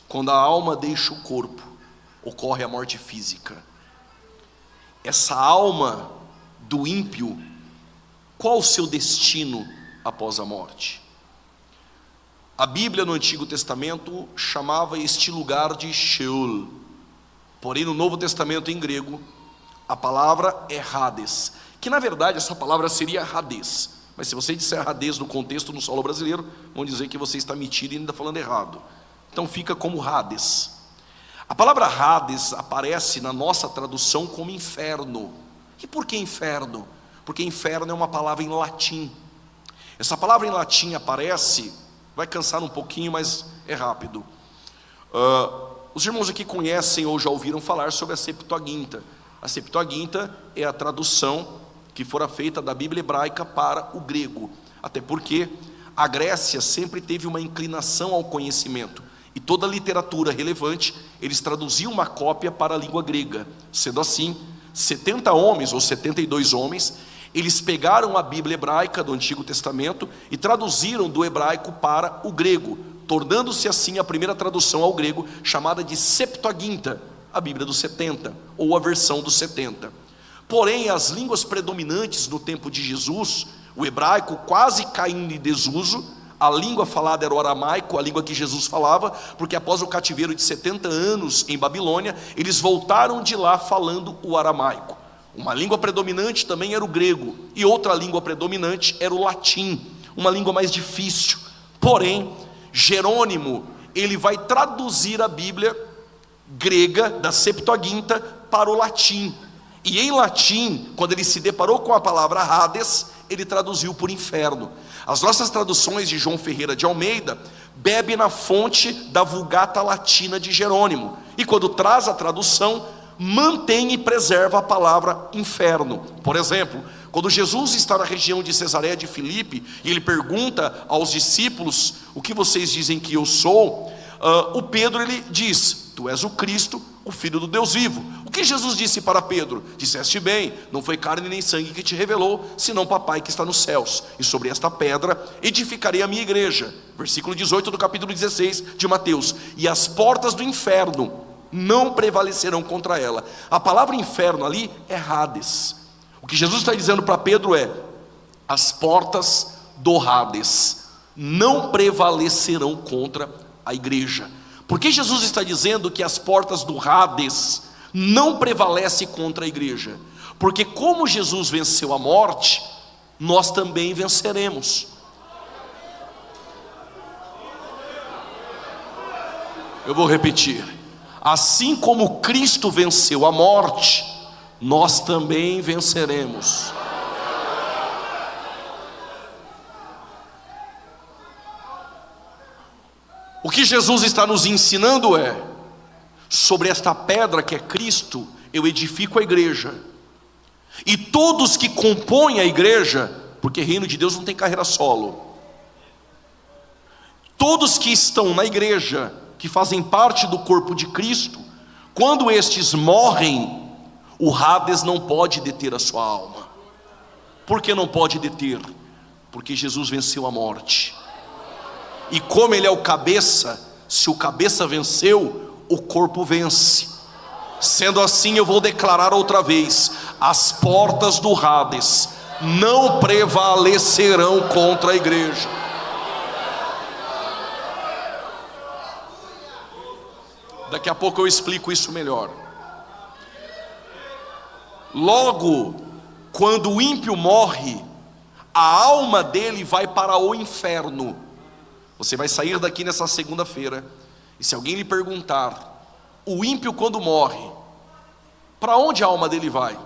quando a alma deixa o corpo, ocorre a morte física. Essa alma do ímpio, qual o seu destino após a morte? A Bíblia no Antigo Testamento chamava este lugar de Sheol, porém no Novo Testamento em grego a palavra é Hades, que na verdade essa palavra seria Hades, mas se você disser Hades no contexto no solo brasileiro, vão dizer que você está metido e ainda falando errado, então fica como Hades. A palavra Hades aparece na nossa tradução como inferno. E por que inferno? Porque inferno é uma palavra em latim. Essa palavra em latim aparece, vai cansar um pouquinho, mas é rápido. Os irmãos aqui conhecem ou já ouviram falar sobre a Septuaginta. A Septuaginta é a tradução que fora feita da Bíblia hebraica para o grego. Até porque a Grécia sempre teve uma inclinação ao conhecimento. E toda a literatura relevante, eles traduziam uma cópia para a língua grega. Sendo assim, 70 homens ou 72 homens, eles pegaram a Bíblia hebraica do Antigo Testamento e traduziram do hebraico para o grego, tornando-se assim a primeira tradução ao grego, chamada de Septuaginta, a Bíblia dos 70, ou a versão dos 70. Porém, as línguas predominantes no tempo de Jesus, o hebraico quase caindo em desuso, a língua falada era o aramaico, a língua que Jesus falava, porque após o cativeiro de 70 anos em Babilônia, eles voltaram de lá falando o aramaico. Uma língua predominante também era o grego, e outra língua predominante era o latim, uma língua mais difícil. Porém, Jerônimo, ele vai traduzir a Bíblia grega, da Septuaginta, para o latim. E em latim, quando ele se deparou com a palavra Hades, ele traduziu por inferno. As nossas traduções de João Ferreira de Almeida bebe na fonte da Vulgata Latina de Jerônimo, e quando traz a tradução, mantém e preserva a palavra inferno. Por exemplo, quando Jesus está na região de Cesareia de Filipe, e ele pergunta aos discípulos: o que vocês dizem que eu sou? O Pedro, ele diz: tu és o Cristo, o Filho do Deus vivo. O que Jesus disse para Pedro? Disseste bem, não foi carne nem sangue que te revelou, senão Papai que está nos céus. E sobre esta pedra edificarei a minha igreja. Versículo 18 do capítulo 16 de Mateus. E as portas do inferno não prevalecerão contra ela. A palavra inferno ali é Hades. O que Jesus está dizendo para Pedro é: as portas do Hades não prevalecerão contra a igreja. Por que Jesus está dizendo que as portas do Hades não prevalecem contra a igreja? Porque como Jesus venceu a morte, nós também venceremos. Eu vou repetir: assim como Cristo venceu a morte, nós também venceremos. O que Jesus está nos ensinando é: sobre esta pedra que é Cristo, eu edifico a igreja, e todos que compõem a igreja, porque reino de Deus não tem carreira solo, todos que estão na igreja, que fazem parte do corpo de Cristo, quando estes morrem, o Hades não pode deter a sua alma. Por que não pode deter? Porque Jesus venceu a morte. E como ele é o cabeça, se o cabeça venceu, o corpo vence. Sendo assim, eu vou declarar outra vez: as portas do Hades não prevalecerão contra a igreja. Daqui a pouco eu explico isso melhor. Logo, quando o ímpio morre, a alma dele vai para o inferno. Você vai sair daqui nessa segunda-feira, e se alguém lhe perguntar: o ímpio quando morre, para onde a alma dele vai?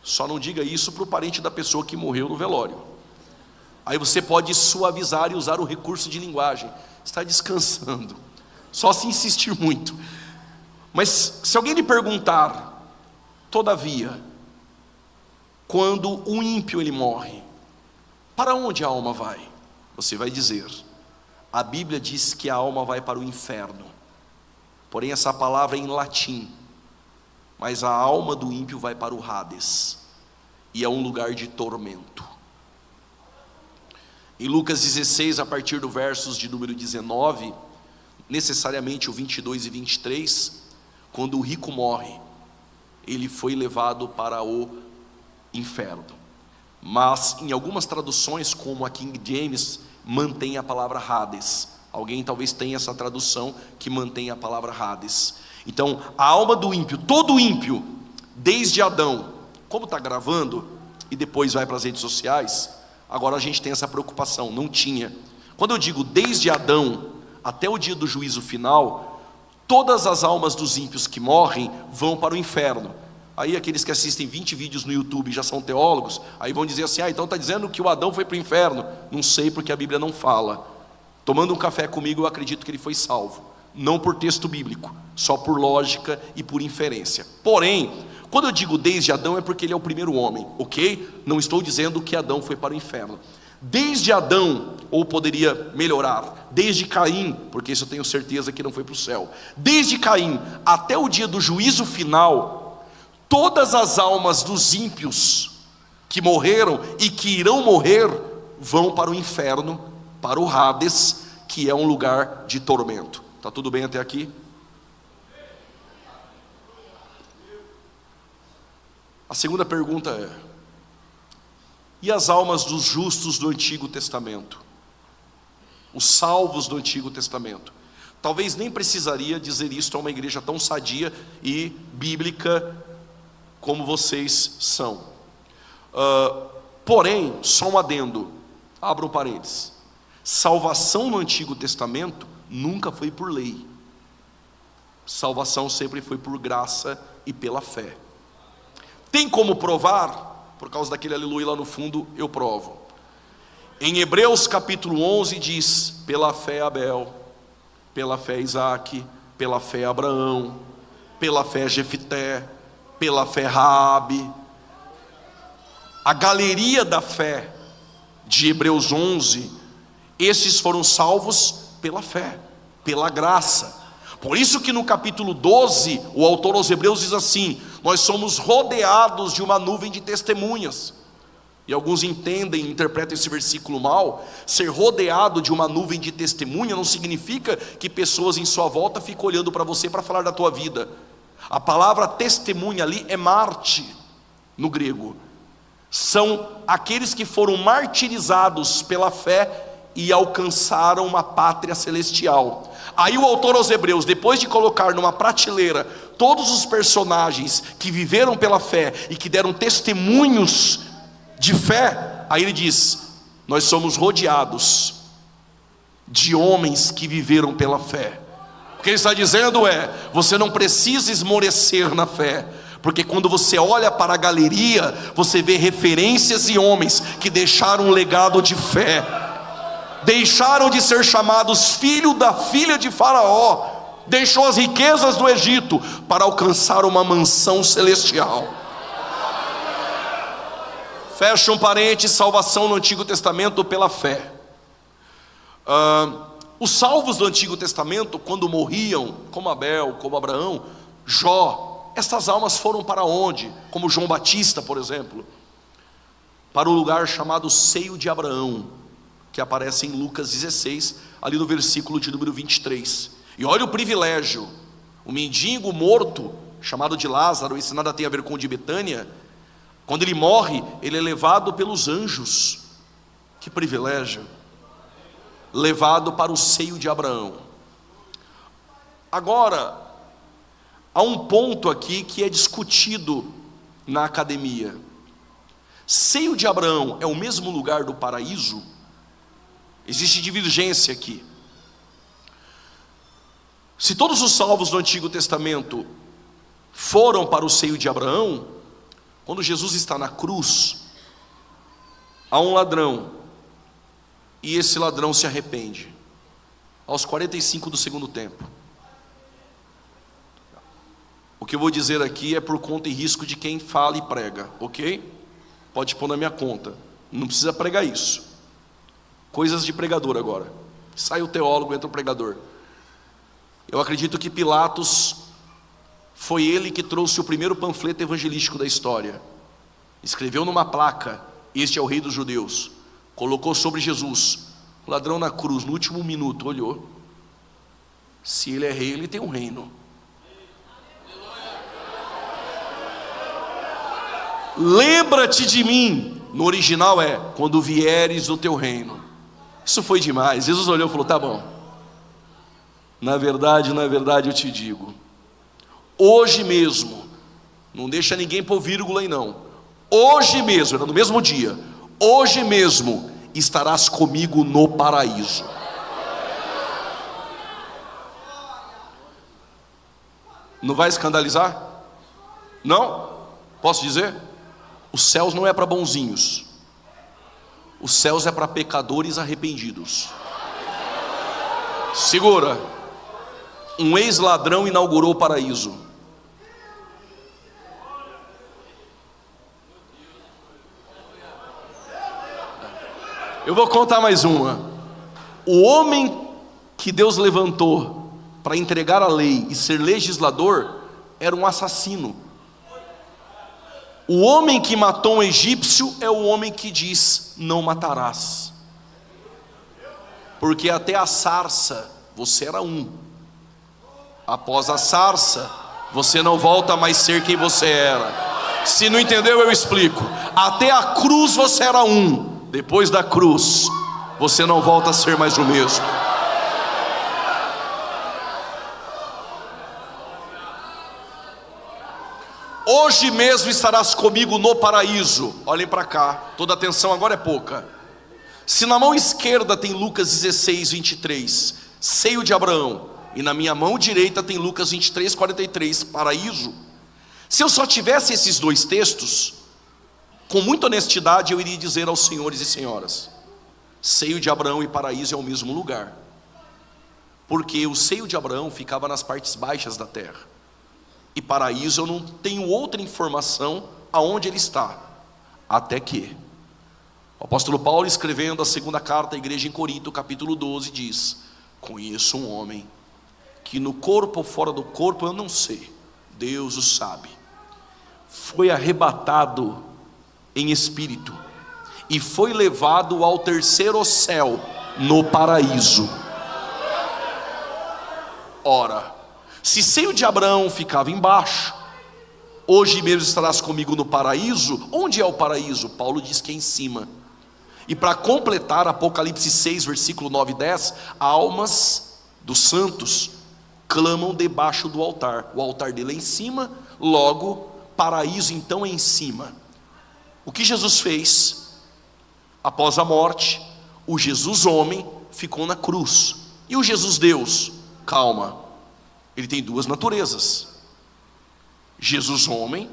Só não diga isso para o parente da pessoa que morreu no velório. Aí você pode suavizar e usar o recurso de linguagem: está descansando. Só se insistir muito. Mas se alguém lhe perguntar: todavia, quando o ímpio ele morre, para onde a alma vai? Você vai dizer: A Bíblia diz que a alma vai para o inferno, porém essa palavra é em latim, mas a alma do ímpio vai para o Hades, e é um lugar de tormento. Em Lucas 16, a partir do versos de número 19, necessariamente o 22 e 23, quando o rico morre, ele foi levado para o inferno. Mas em algumas traduções, como a King James, mantém a palavra Hades. Alguém talvez tenha essa tradução que mantém a palavra Hades. Então, a alma do ímpio, todo ímpio, desde Adão, como está gravando, e depois vai para as redes sociais, agora a gente tem essa preocupação, não tinha. Quando eu digo desde Adão até o dia do juízo final, todas as almas dos ímpios que morrem vão para o inferno. Aí aqueles que assistem 20 vídeos no YouTube e já são teólogos, aí vão dizer assim, então está dizendo que o Adão foi para o inferno. Não sei, porque a Bíblia não fala. Tomando um café comigo, eu acredito que ele foi salvo, não por texto bíblico, só por lógica e por inferência. Porém, quando eu digo desde Adão, é porque ele é o primeiro homem, ok? Não estou dizendo que Adão foi para o inferno. Desde Adão, ou poderia melhorar, desde Caim, porque isso eu tenho certeza que não foi para o céu, desde Caim até o dia do juízo final, todas as almas dos ímpios que morreram e que irão morrer vão para o inferno, para o Hades, que é um lugar de tormento. Está tudo bem até aqui? A segunda pergunta é: e as almas dos justos do Antigo Testamento? Os salvos do Antigo Testamento? Talvez nem precisaria dizer isto a uma igreja tão sadia e bíblica como vocês são. Porém, só um adendo, abra um parênteses. Salvação no Antigo Testamento nunca foi por lei. Salvação sempre foi por graça e pela fé. Tem como provar? Por causa daquele aleluia lá no fundo, eu provo. Em Hebreus capítulo 11 diz: pela fé Abel, pela fé Isaque, pela fé Abraão, pela fé Jefité, pela fé Raabe. A galeria da fé de Hebreus 11, esses foram salvos pela fé, pela graça. Por isso que no capítulo 12, o autor aos Hebreus diz assim: nós somos rodeados de uma nuvem de testemunhas. E alguns entendem, interpretam esse versículo mal. Ser rodeado de uma nuvem de testemunha não significa que pessoas em sua volta ficam olhando para você para falar da tua vida. A palavra testemunha ali é marte, no grego. São aqueles que foram martirizados pela fé e alcançaram uma pátria celestial. Aí o autor aos Hebreus, depois de colocar numa prateleira todos os personagens que viveram pela fé e que deram testemunhos de fé, aí ele diz: nós somos rodeados de homens que viveram pela fé. O que ele está dizendo é: você não precisa esmorecer na fé, porque quando você olha para a galeria, você vê referências e homens que deixaram um legado de fé, deixaram de ser chamados filho da filha de Faraó, deixou as riquezas do Egito para alcançar uma mansão celestial. Fecha um parênteses, salvação no Antigo Testamento pela fé. Os salvos do Antigo Testamento, quando morriam, como Abel, como Abraão, Jó, estas almas foram para onde? Como João Batista, por exemplo, para o lugar chamado Seio de Abraão, que aparece em Lucas 16, ali no versículo de número 23. E olha o privilégio: o mendigo morto, chamado de Lázaro, isso nada tem a ver com o de Betânia, quando ele morre, ele é levado pelos anjos. Que privilégio! Levado para o seio de Abraão. Agora, há um ponto aqui que é discutido na academia. Seio de Abraão é o mesmo lugar do paraíso? Existe divergência aqui. Se todos os salvos do Antigo Testamento foram para o seio de Abraão, quando Jesus está na cruz, há um ladrão, e esse ladrão se arrepende, aos 45 do segundo tempo. O que eu vou dizer aqui é por conta e risco de quem fala e prega, ok? Pode pôr na minha conta, não precisa pregar isso. Coisas de pregador agora. Sai o teólogo, entra o pregador. Eu acredito que Pilatos foi ele que trouxe o primeiro panfleto evangelístico da história. Escreveu numa placa: este é o rei dos judeus. Colocou sobre Jesus. O ladrão na cruz, no último minuto, olhou. Se ele é rei, ele tem um reino. Lembra-te de mim. No original é: quando vieres no teu reino. Isso foi demais. Jesus olhou e falou: tá bom. Na verdade eu te digo, hoje mesmo, não deixa ninguém pôr vírgula aí não, hoje mesmo, era no mesmo dia, hoje mesmo estarás comigo no paraíso. Não vai escandalizar? Não? Posso dizer? Os céus não é para bonzinhos, os céus é para pecadores arrependidos. Segura. Um ex-ladrão inaugurou o paraíso. Eu vou contar mais uma. O homem que Deus levantou para entregar a lei e ser legislador era um assassino. O homem que matou um egípcio é o homem que diz: não matarás. Porque até a sarça você era um. Após a sarça, você não volta mais a ser quem você era. Se não entendeu, eu explico. Até a cruz você era um. Depois da cruz, você não volta a ser mais o mesmo. Hoje mesmo estarás comigo no paraíso. Olhem para cá, toda atenção agora é pouca. Se na mão esquerda tem Lucas 16, 23, seio de Abraão, e na minha mão direita tem Lucas 23, 43, paraíso. Se eu só tivesse esses dois textos, com muita honestidade eu iria dizer aos senhores e senhoras: seio de Abraão e paraíso é o mesmo lugar. Porque o seio de Abraão ficava nas partes baixas da terra, e paraíso eu não tenho outra informação aonde ele está. Até que o apóstolo Paulo, escrevendo a segunda carta à igreja em Corinto, capítulo 12, diz: conheço um homem que no corpo ou fora do corpo eu não sei, Deus o sabe, foi arrebatado em espírito e foi levado ao terceiro céu, no paraíso. Ora, se seio de Abraão ficava embaixo, hoje mesmo estarás comigo no paraíso. Onde é o paraíso? Paulo diz que é em cima. E para completar, Apocalipse 6, versículo 9 e 10, almas dos santos clamam debaixo do altar. O altar dele é em cima, logo, paraíso então é em cima. O que Jesus fez? Após a morte, o Jesus homem ficou na cruz. E o Jesus Deus? Calma, ele tem duas naturezas: Jesus homem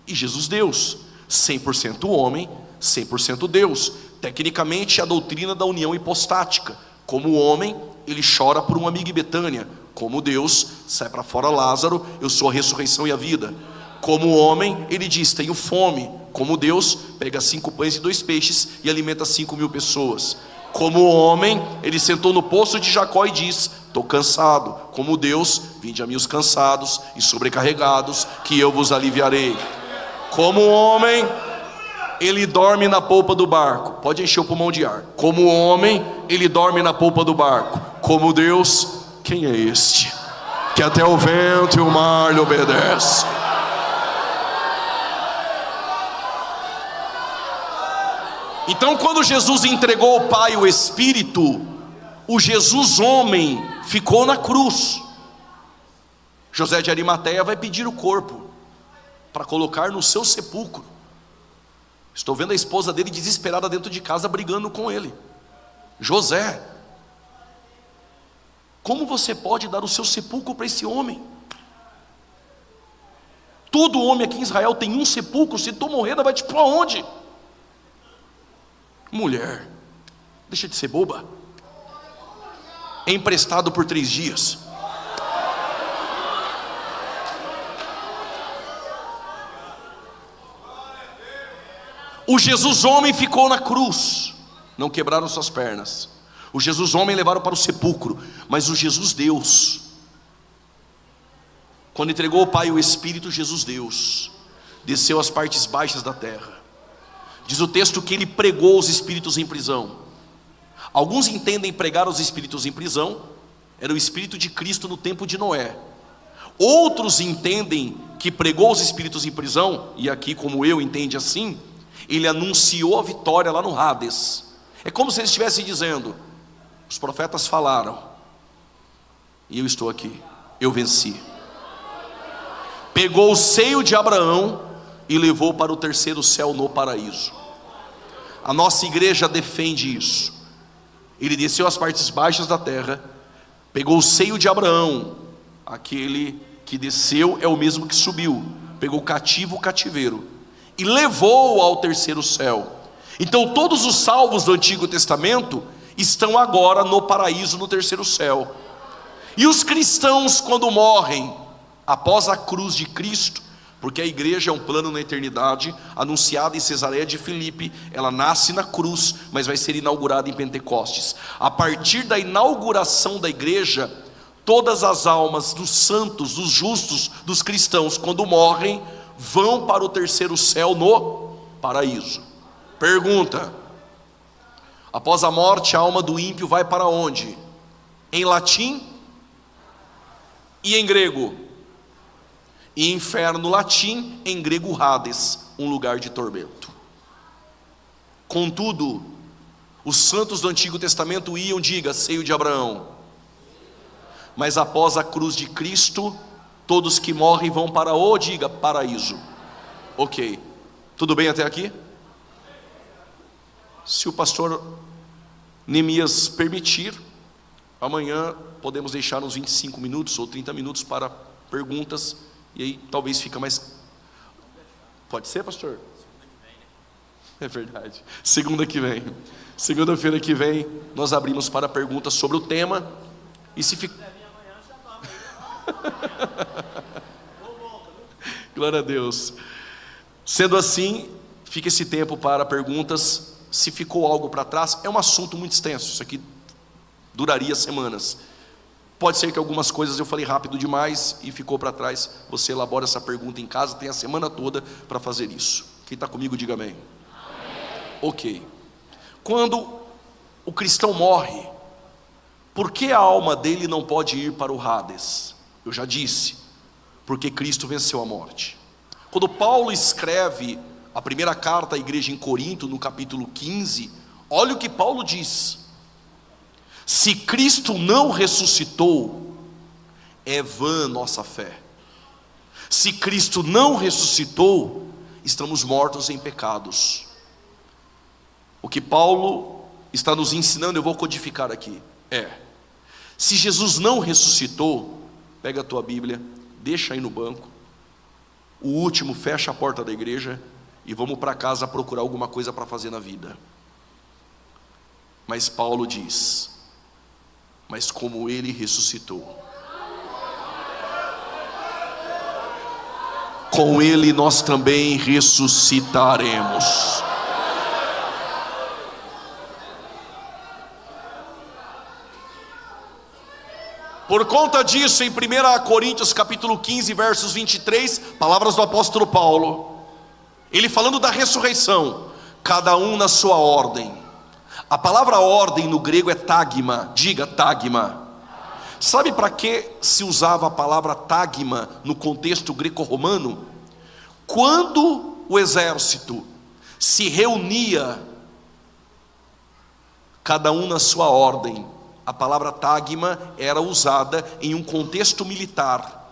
e Jesus Deus. 100% homem, 100% Deus. Tecnicamente a doutrina da união hipostática. Como homem, ele chora por um amigo em Betânia. Como Deus, sai para fora Lázaro, eu sou a ressurreição e a vida. Como homem, ele diz: tenho fome. Como Deus, pega 5 pães e 2 peixes e alimenta 5.000 pessoas. Como homem, ele sentou no poço de Jacó e diz: estou cansado. Como Deus, vinde a mim os cansados e sobrecarregados, que eu vos aliviarei. Como homem, ele dorme na polpa do barco. Pode encher o pulmão de ar. Como homem, ele dorme na polpa do barco. Como Deus, quem é este que até o vento e o mar lhe obedece? Então, quando Jesus entregou ao Pai o Espírito, o Jesus homem ficou na cruz. José de Arimateia vai pedir o corpo para colocar no seu sepulcro. Estou vendo a esposa dele desesperada dentro de casa, brigando com ele. José, como você pode dar o seu sepulcro para esse homem? Todo homem aqui em Israel tem um sepulcro. Se tu morrer, vai te pôr aonde? Mulher, deixa de ser boba. É emprestado por 3 dias. O Jesus homem ficou na cruz. Não quebraram suas pernas. O Jesus homem levaram para o sepulcro, mas o Jesus Deus, quando entregou ao Pai o Espírito, Jesus Deus desceu às partes baixas da terra. Diz o texto que ele pregou os espíritos em prisão. Alguns entendem pregar os espíritos em prisão era o Espírito de Cristo no tempo de Noé. Outros entendem que pregou os espíritos em prisão, e aqui como eu entende assim, ele anunciou a vitória lá no Hades. É como se ele estivesse dizendo: os profetas falaram, e eu estou aqui, eu venci. Pegou o seio de Abraão e levou para o terceiro céu no paraíso. A nossa igreja defende isso. Ele desceu às partes baixas da terra, pegou o seio de Abraão. Aquele que desceu é o mesmo que subiu, pegou o cativo, o cativeiro, e levou ao terceiro céu. Então todos os salvos do Antigo Testamento estão agora no paraíso, no terceiro céu. E os cristãos, quando morrem após a cruz de Cristo, porque a igreja é um plano na eternidade, anunciada em Cesareia de Filipe, ela nasce na cruz, mas vai ser inaugurada em Pentecostes. A partir da inauguração da igreja, todas as almas dos santos, dos justos, dos cristãos, quando morrem, vão para o terceiro céu no paraíso. Pergunta: após a morte, a alma do ímpio vai para onde? Em latim e em grego. E inferno no latim, em grego Hades, um lugar de tormento. Contudo, os santos do Antigo Testamento iam, diga, seio de Abraão. Mas após a cruz de Cristo, todos que morrem vão para o, diga, paraíso. Ok, tudo bem até aqui? Se o pastor Neemias permitir, amanhã podemos deixar uns 25 minutos ou 30 minutos para perguntas, e aí talvez fica mais... Pode ser, pastor? É verdade, segunda que vem. Segunda-feira que vem nós abrimos para perguntas sobre o tema. E se ficar... Glória a Deus. Sendo assim, fica esse tempo para perguntas. Se ficou algo para trás, é um assunto muito extenso, isso aqui duraria semanas. Pode ser que algumas coisas eu falei rápido demais e ficou para trás. Você elabora essa pergunta em casa, tem a semana toda para fazer isso. Quem está comigo, diga amém. Ok. Quando o cristão morre, por que a alma dele não pode ir para o Hades? Eu já disse, porque Cristo venceu a morte. Quando Paulo escreve a primeira carta à igreja em Corinto, no capítulo 15, olha o que Paulo diz: se Cristo não ressuscitou, é vã nossa fé. Se Cristo não ressuscitou, estamos mortos em pecados. O que Paulo está nos ensinando, eu vou codificar aqui, se Jesus não ressuscitou, pega a tua Bíblia, deixa aí no banco, o último, fecha a porta da igreja e vamos para casa procurar alguma coisa para fazer na vida. Mas Paulo diz: mas como ele ressuscitou, com ele nós também ressuscitaremos. Por conta disso, em 1 Coríntios capítulo 15, versos 23, palavras do apóstolo Paulo, ele falando da ressurreição, cada um na sua ordem. A palavra ordem no grego é tagma, diga tagma. Sabe para que se usava a palavra tagma no contexto greco-romano? Quando o exército se reunia, cada um na sua ordem, a palavra tagma era usada em um contexto militar,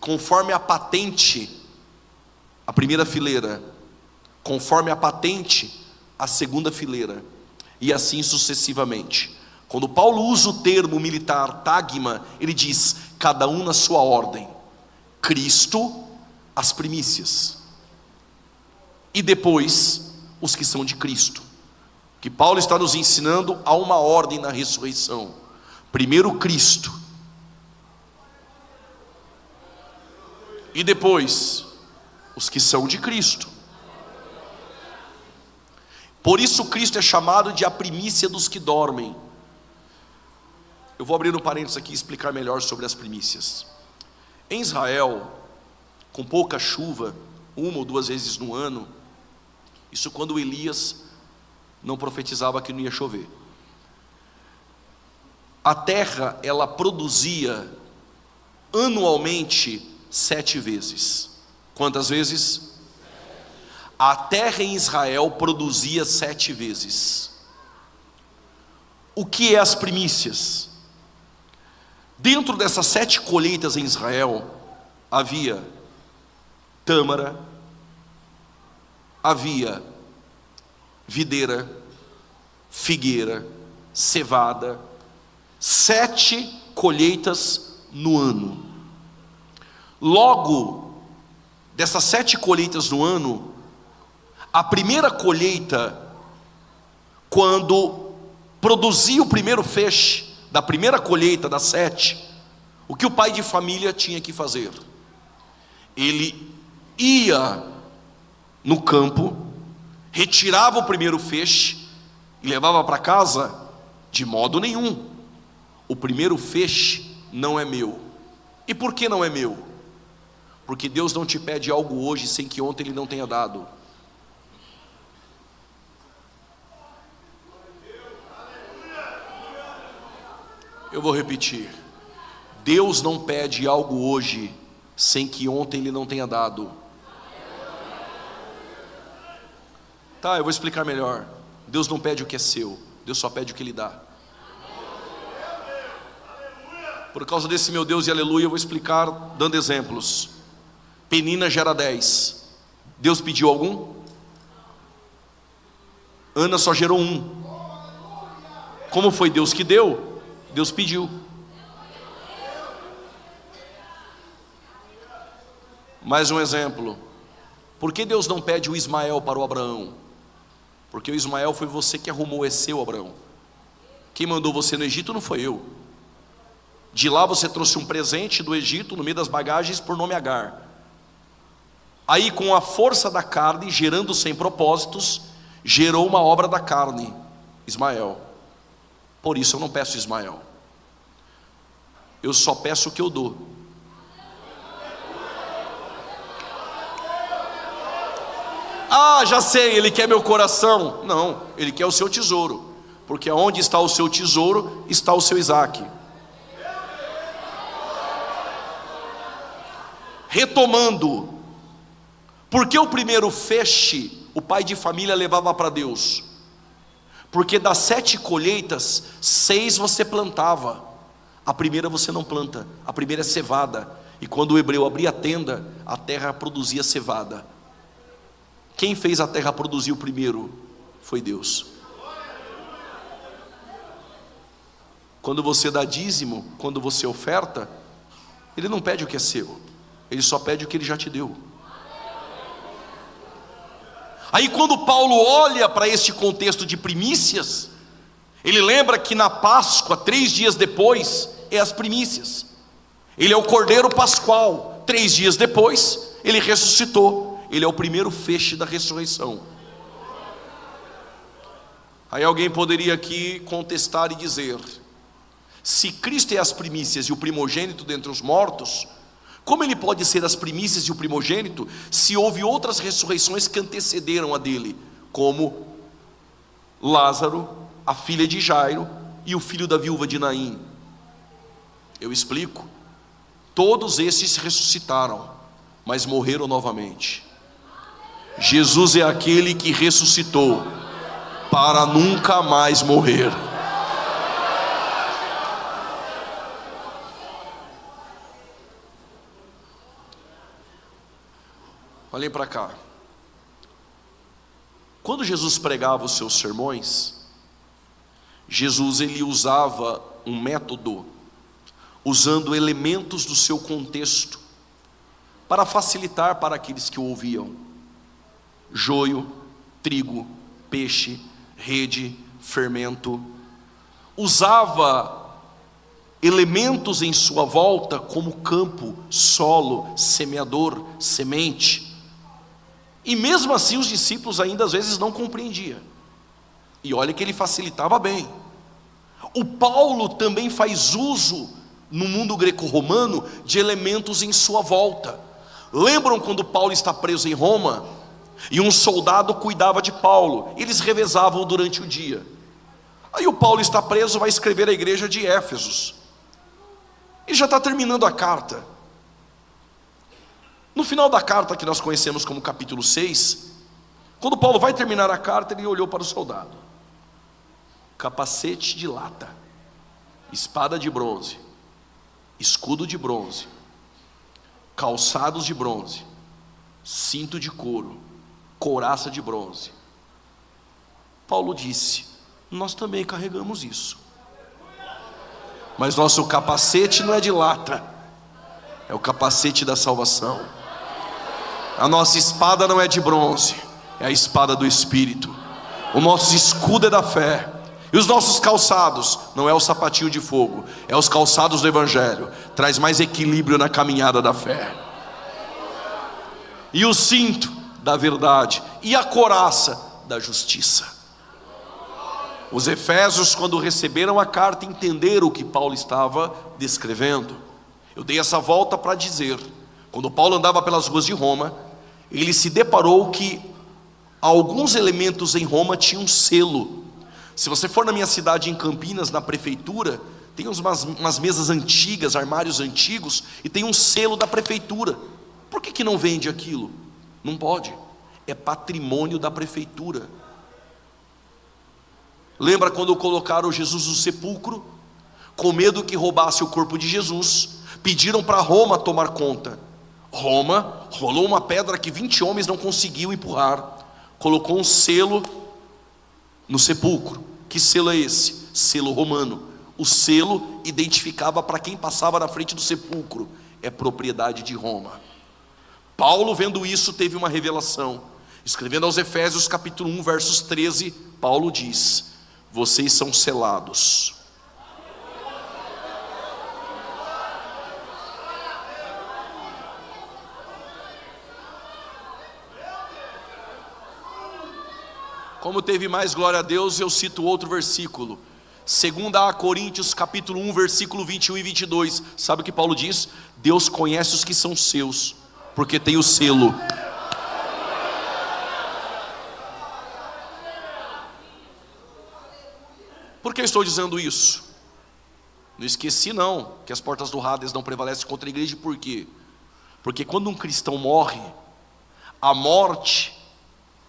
conforme a patente, a primeira fileira, conforme a patente, a segunda fileira, e assim sucessivamente. Quando Paulo usa o termo militar tagma, ele diz: cada um na sua ordem. Cristo, as primícias, e depois os que são de Cristo. Que Paulo está nos ensinando a uma ordem na ressurreição: primeiro Cristo, e depois os que são de Cristo. Por isso Cristo é chamado de a primícia dos que dormem. Eu vou abrir um parênteses aqui e explicar melhor sobre as primícias. Em Israel, com pouca chuva, 1 ou 2 vezes no ano, isso quando Elias não profetizava que não ia chover, a terra, ela produzia anualmente 7 vezes. Quantas vezes? A terra em Israel produzia 7 vezes. O que é as primícias? Dentro dessas 7 colheitas em Israel, havia tâmara, havia videira, figueira, cevada, 7 colheitas no ano. Logo, dessas 7 colheitas no ano, a primeira colheita, quando produzia o primeiro feixe da primeira colheita das 7, o que o pai de família tinha que fazer? Ele ia no campo, retirava o primeiro feixe e levava para casa? De modo nenhum. O primeiro feixe não é meu. E por que não é meu? Porque Deus não te pede algo hoje sem que ontem Ele não tenha dado. Eu vou repetir. Deus não pede algo hoje sem que ontem Ele não tenha dado. Tá, eu vou explicar melhor. Deus não pede o que é seu, Deus só pede o que Ele dá. Por causa desse meu Deus e aleluia, eu vou explicar dando exemplos. Penina gera 10. Deus pediu algum? Ana só gerou 1. Como foi Deus que deu? Deus pediu. Mais um exemplo. Por que Deus não pede o Ismael para o Abraão? Porque o Ismael foi você que arrumou, é seu, Abraão. Quem mandou você no Egito não foi eu. De lá você trouxe um presente do Egito no meio das bagagens por nome Agar. Aí com a força da carne, gerando sem propósitos, gerou uma obra da carne, Ismael. Por isso eu não peço Ismael. Eu só peço o que eu dou. Ah, já sei, Ele quer meu coração. Não, Ele quer o seu tesouro. Porque onde está o seu tesouro, está o seu Isaac. Retomando, por que o primeiro feixe o pai de família levava para Deus? Porque das 7 colheitas, 6 você plantava, a primeira você não planta, a primeira é cevada. E quando o hebreu abria a tenda, a terra produzia cevada. Quem fez a terra produzir o primeiro? Foi Deus. Quando você dá dízimo, quando você oferta, Ele não pede o que é seu, Ele só pede o que Ele já te deu. Aí quando Paulo olha para este contexto de primícias, ele lembra que na Páscoa, 3 dias depois, é as primícias. Ele é o Cordeiro Pascual. 3 dias depois, Ele ressuscitou. Ele é o primeiro feixe da ressurreição. Aí alguém poderia aqui contestar e dizer: se Cristo é as primícias e o primogênito dentre os mortos, como Ele pode ser as primícias e o primogênito, se houve outras ressurreições que antecederam a dele, como Lázaro, a filha de Jairo e o filho da viúva de Naim? Eu explico. Todos esses ressuscitaram, mas morreram novamente. Jesus é aquele que ressuscitou para nunca mais morrer. Olhem para cá. Quando Jesus pregava os seus sermões, Jesus ele usava um método, usando elementos do seu contexto, para facilitar para aqueles que o ouviam. Joio, trigo, peixe, rede, fermento. Usava elementos em sua volta como campo, solo, semeador, semente. E mesmo assim os discípulos ainda às vezes não compreendiam. E olha que ele facilitava bem. O Paulo também faz uso, no mundo greco-romano, de elementos em sua volta. Lembram quando Paulo está preso em Roma? E um soldado cuidava de Paulo. Eles revezavam durante o dia. Aí o Paulo está preso, vai escrever a igreja de Éfesos. E já está terminando a carta. No final da carta, que nós conhecemos como capítulo 6, quando Paulo vai terminar a carta, ele olhou para o soldado. Capacete de lata, espada de bronze, escudo de bronze, calçados de bronze, cinto de couro, couraça de bronze. Paulo disse: nós também carregamos isso, mas nosso capacete não é de lata, é o capacete da salvação. A nossa espada não é de bronze, é a espada do Espírito. O nosso escudo é da fé. E os nossos calçados não é o sapatinho de fogo, é os calçados do Evangelho. Traz mais equilíbrio na caminhada da fé. E o cinto da verdade, e a couraça da justiça. Os efésios, quando receberam a carta, entenderam o que Paulo estava descrevendo. Eu dei essa volta para dizer, quando Paulo andava pelas ruas de Roma, ele se deparou que alguns elementos em Roma tinham selo. Se você for na minha cidade, em Campinas, na prefeitura, tem umas mesas antigas, armários antigos, e tem um selo da prefeitura. Por que não vende aquilo? Não pode, é patrimônio da prefeitura. Lembra quando colocaram Jesus no sepulcro? Com medo que roubasse o corpo de Jesus, pediram para Roma tomar conta. Roma rolou uma pedra que 20 homens não conseguiam empurrar, colocou um selo no sepulcro. Que selo é esse? Selo romano. O selo identificava para quem passava na frente do sepulcro: é propriedade de Roma. Paulo, vendo isso, teve uma revelação. Escrevendo aos Efésios capítulo 1, versos 13, Paulo diz: vocês são selados. Como teve mais glória a Deus, eu cito outro versículo, 2 Coríntios capítulo 1, versículo 21 e 22. Sabe o que Paulo diz? Deus conhece os que são seus, porque tem o selo. Por que eu estou dizendo isso? Não esqueci não, que as portas do Hades não prevalecem contra a igreja. Por quê? Porque quando um cristão morre, a morte,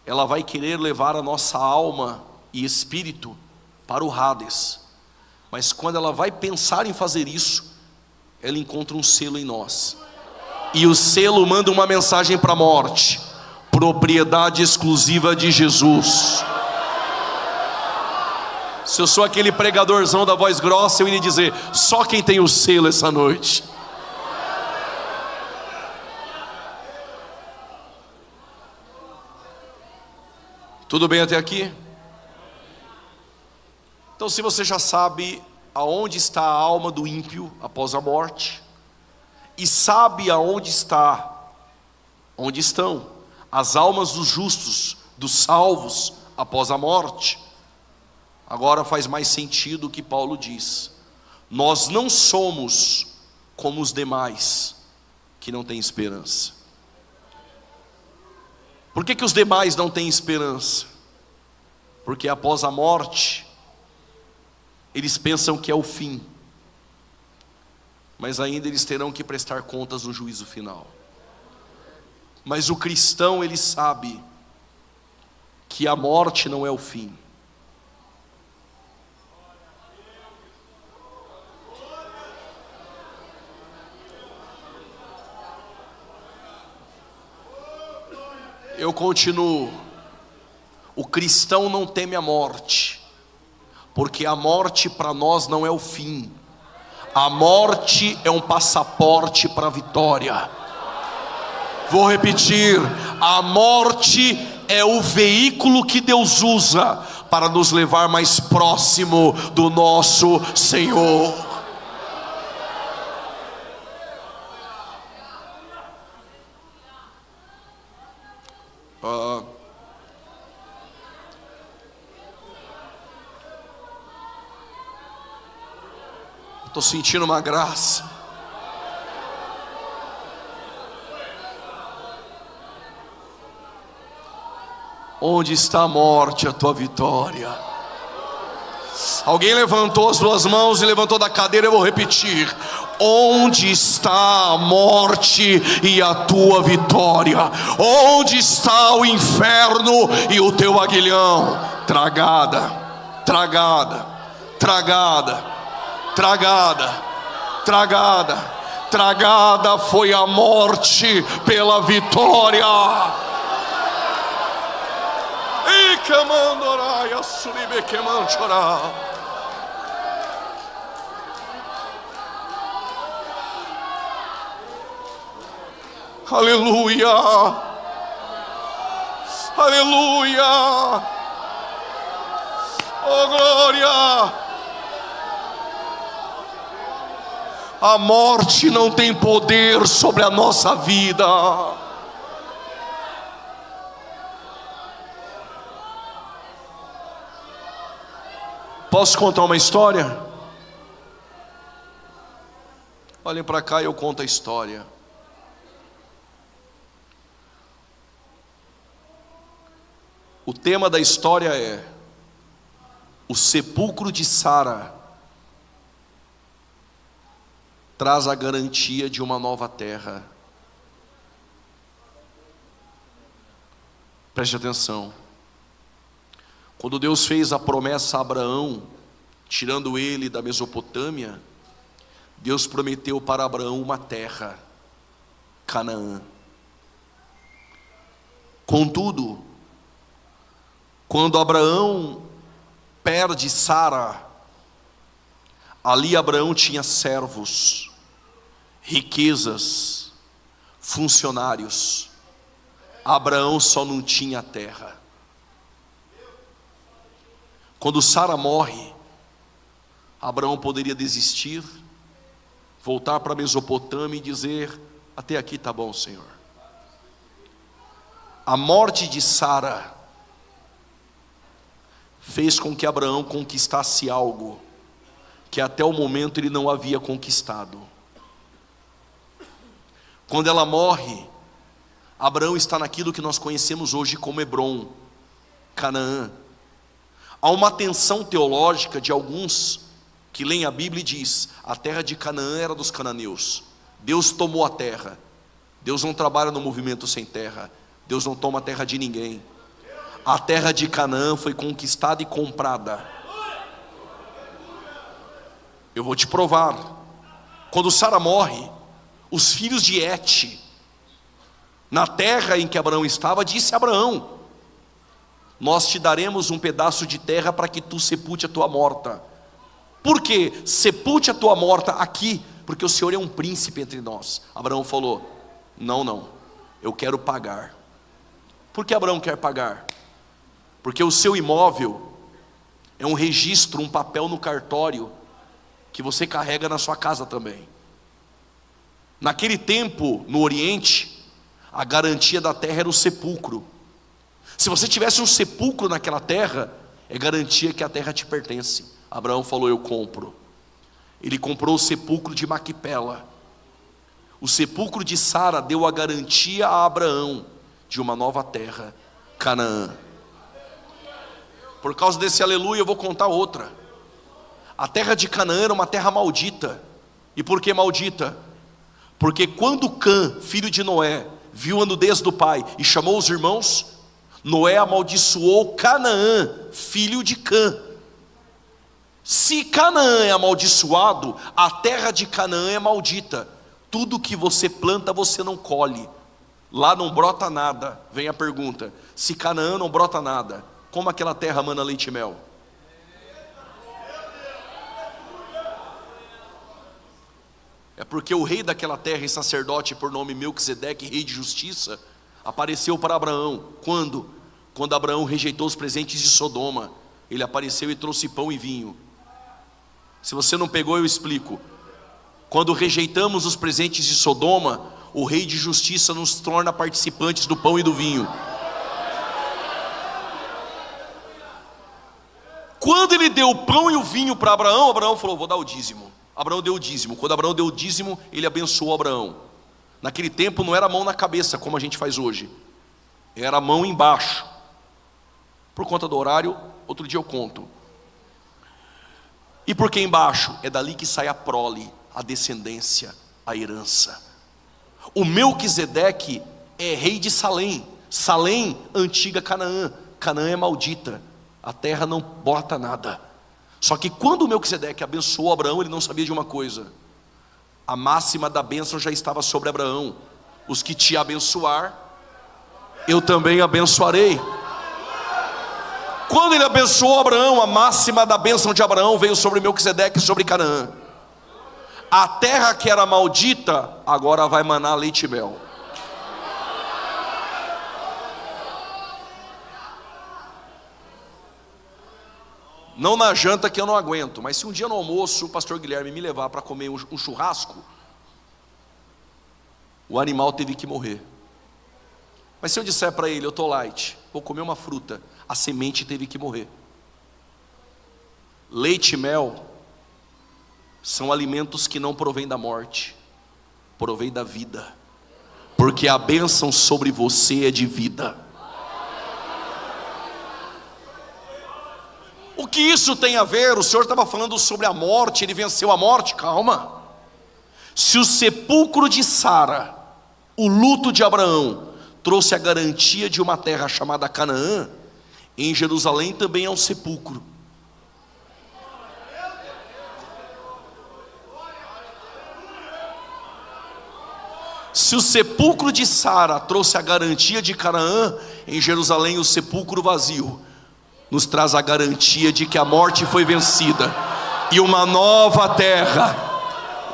ela vai querer levar a nossa alma e espírito para o Hades. Mas quando ela vai pensar em fazer isso, ela encontra um selo em nós. E o selo manda uma mensagem para a morte: propriedade exclusiva de Jesus. Se eu sou aquele pregadorzão da voz grossa, eu iria dizer: só quem tem o selo essa noite. Tudo bem até aqui? Então, se você já sabe aonde está a alma do ímpio após a morte, e sabe aonde onde estão as almas dos justos, dos salvos após a morte, agora faz mais sentido o que Paulo diz: nós não somos como os demais que não têm esperança. Por que os demais não têm esperança? Porque após a morte, eles pensam que é o fim, mas ainda eles terão que prestar contas no juízo final. Mas o cristão, ele sabe que a morte não é o fim. Eu continuo. O cristão não teme a morte, porque a morte para nós não é o fim. A morte é um passaporte para a vitória. Vou repetir: a morte é o veículo que Deus usa para nos levar mais próximo do nosso Senhor. Estou sentindo uma graça. Onde está a morte, a tua vitória? Alguém levantou as duas mãos e levantou da cadeira, eu vou repetir. Onde está a morte e a tua vitória? Onde está o inferno e o teu aguilhão? Tragada, tragada, tragada, tragada, tragada, tragada foi a morte pela vitória. E que a suribe que manchorar. Aleluia, aleluia, oh glória. A morte não tem poder sobre a nossa vida. Posso contar uma história? Olhem para cá e eu conto a história. O tema da história é o sepulcro de Sara traz a garantia de uma nova terra. Preste atenção. Quando Deus fez a promessa a Abraão, tirando ele da Mesopotâmia, Deus prometeu para Abraão uma terra, Canaã. Contudo, quando Abraão perde Sara, ali Abraão tinha servos, riquezas, funcionários. Abraão só não tinha terra. Quando Sara morre, Abraão poderia desistir, voltar para a Mesopotâmia e dizer: até aqui está bom, Senhor. A morte de Sara fez com que Abraão conquistasse algo que até o momento ele não havia conquistado. Quando ela morre, Abraão está naquilo que nós conhecemos hoje como Hebrom, Canaã. Há uma tensão teológica de alguns que leem a Bíblia e diz: a terra de Canaã era dos cananeus. Deus tomou a terra. Deus não trabalha no movimento sem terra. Deus não toma a terra de ninguém. A terra de Canaã foi conquistada e comprada. Eu vou te provar. Quando Sara morre, os filhos de Et, na terra em que Abraão estava, disse a Abraão: nós te daremos um pedaço de terra para que tu sepulte a tua morta. Por quê? Sepulte a tua morta aqui, porque o Senhor é um príncipe entre nós. Abraão falou: não, eu quero pagar. Por que Abraão quer pagar? Porque o seu imóvel é um registro, um papel no cartório, que você carrega na sua casa também. Naquele tempo, no Oriente, a garantia da terra era o sepulcro. Se você tivesse um sepulcro naquela terra, é garantia que a terra te pertence. Abraão falou: eu compro. Ele comprou o sepulcro de Maquipela. O sepulcro de Sara deu a garantia a Abraão de uma nova terra, Canaã. Por causa desse aleluia, eu vou contar outra. A terra de Canaã era uma terra maldita. E por que maldita? Porque quando Cã, filho de Noé, viu a nudez do pai e chamou os irmãos, Noé amaldiçoou Canaã, filho de Cã. Se Canaã é amaldiçoado, a terra de Canaã é maldita. Tudo que você planta, você não colhe. Lá não brota nada. Vem a pergunta: se Canaã não brota nada, como aquela terra mana leite e mel? É porque o rei daquela terra e sacerdote por nome Melquisedeque, rei de justiça, apareceu para Abraão. Quando? Quando Abraão rejeitou os presentes de Sodoma, ele apareceu e trouxe pão e vinho. Se você não pegou, eu explico. Quando rejeitamos os presentes de Sodoma, o rei de justiça nos torna participantes do pão e do vinho. Quando ele deu o pão e o vinho para Abraão, Abraão falou: vou dar o dízimo. Abraão deu o dízimo. Quando Abraão deu o dízimo, ele abençoou Abraão. Naquele tempo não era a mão na cabeça, como a gente faz hoje. Era a mão embaixo. Por conta do horário, outro dia eu conto. E por que embaixo? É dali que sai a prole, a descendência, a herança. O Melquisedeque é rei de Salém. Salém, antiga Canaã. Canaã é maldita. A terra não bota nada. Só que quando o Melquisedeque abençoou Abraão, ele não sabia de uma coisa. A máxima da bênção já estava sobre Abraão. Os que te abençoar, eu também abençoarei. Quando ele abençoou Abraão, a máxima da bênção de Abraão veio sobre Melquisedeque e sobre Canaã. A terra que era maldita, agora vai manar leite e mel. Não na janta, que eu não aguento, mas se um dia no almoço o pastor Guilherme me levar para comer um churrasco, o animal teve que morrer. Mas se eu disser para ele, eu estou light, vou comer uma fruta, a semente teve que morrer. Leite e mel são alimentos que não provêm da morte, provém da vida, porque a bênção sobre você é de vida. O que isso tem a ver? O Senhor estava falando sobre a morte, ele venceu a morte, calma. Se o sepulcro de Sara, o luto de Abraão, trouxe a garantia de uma terra chamada Canaã, em Jerusalém também é um sepulcro. Se o sepulcro de Sara trouxe a garantia de Canaã, em Jerusalém o sepulcro vazio nos traz a garantia de que a morte foi vencida, e uma nova terra,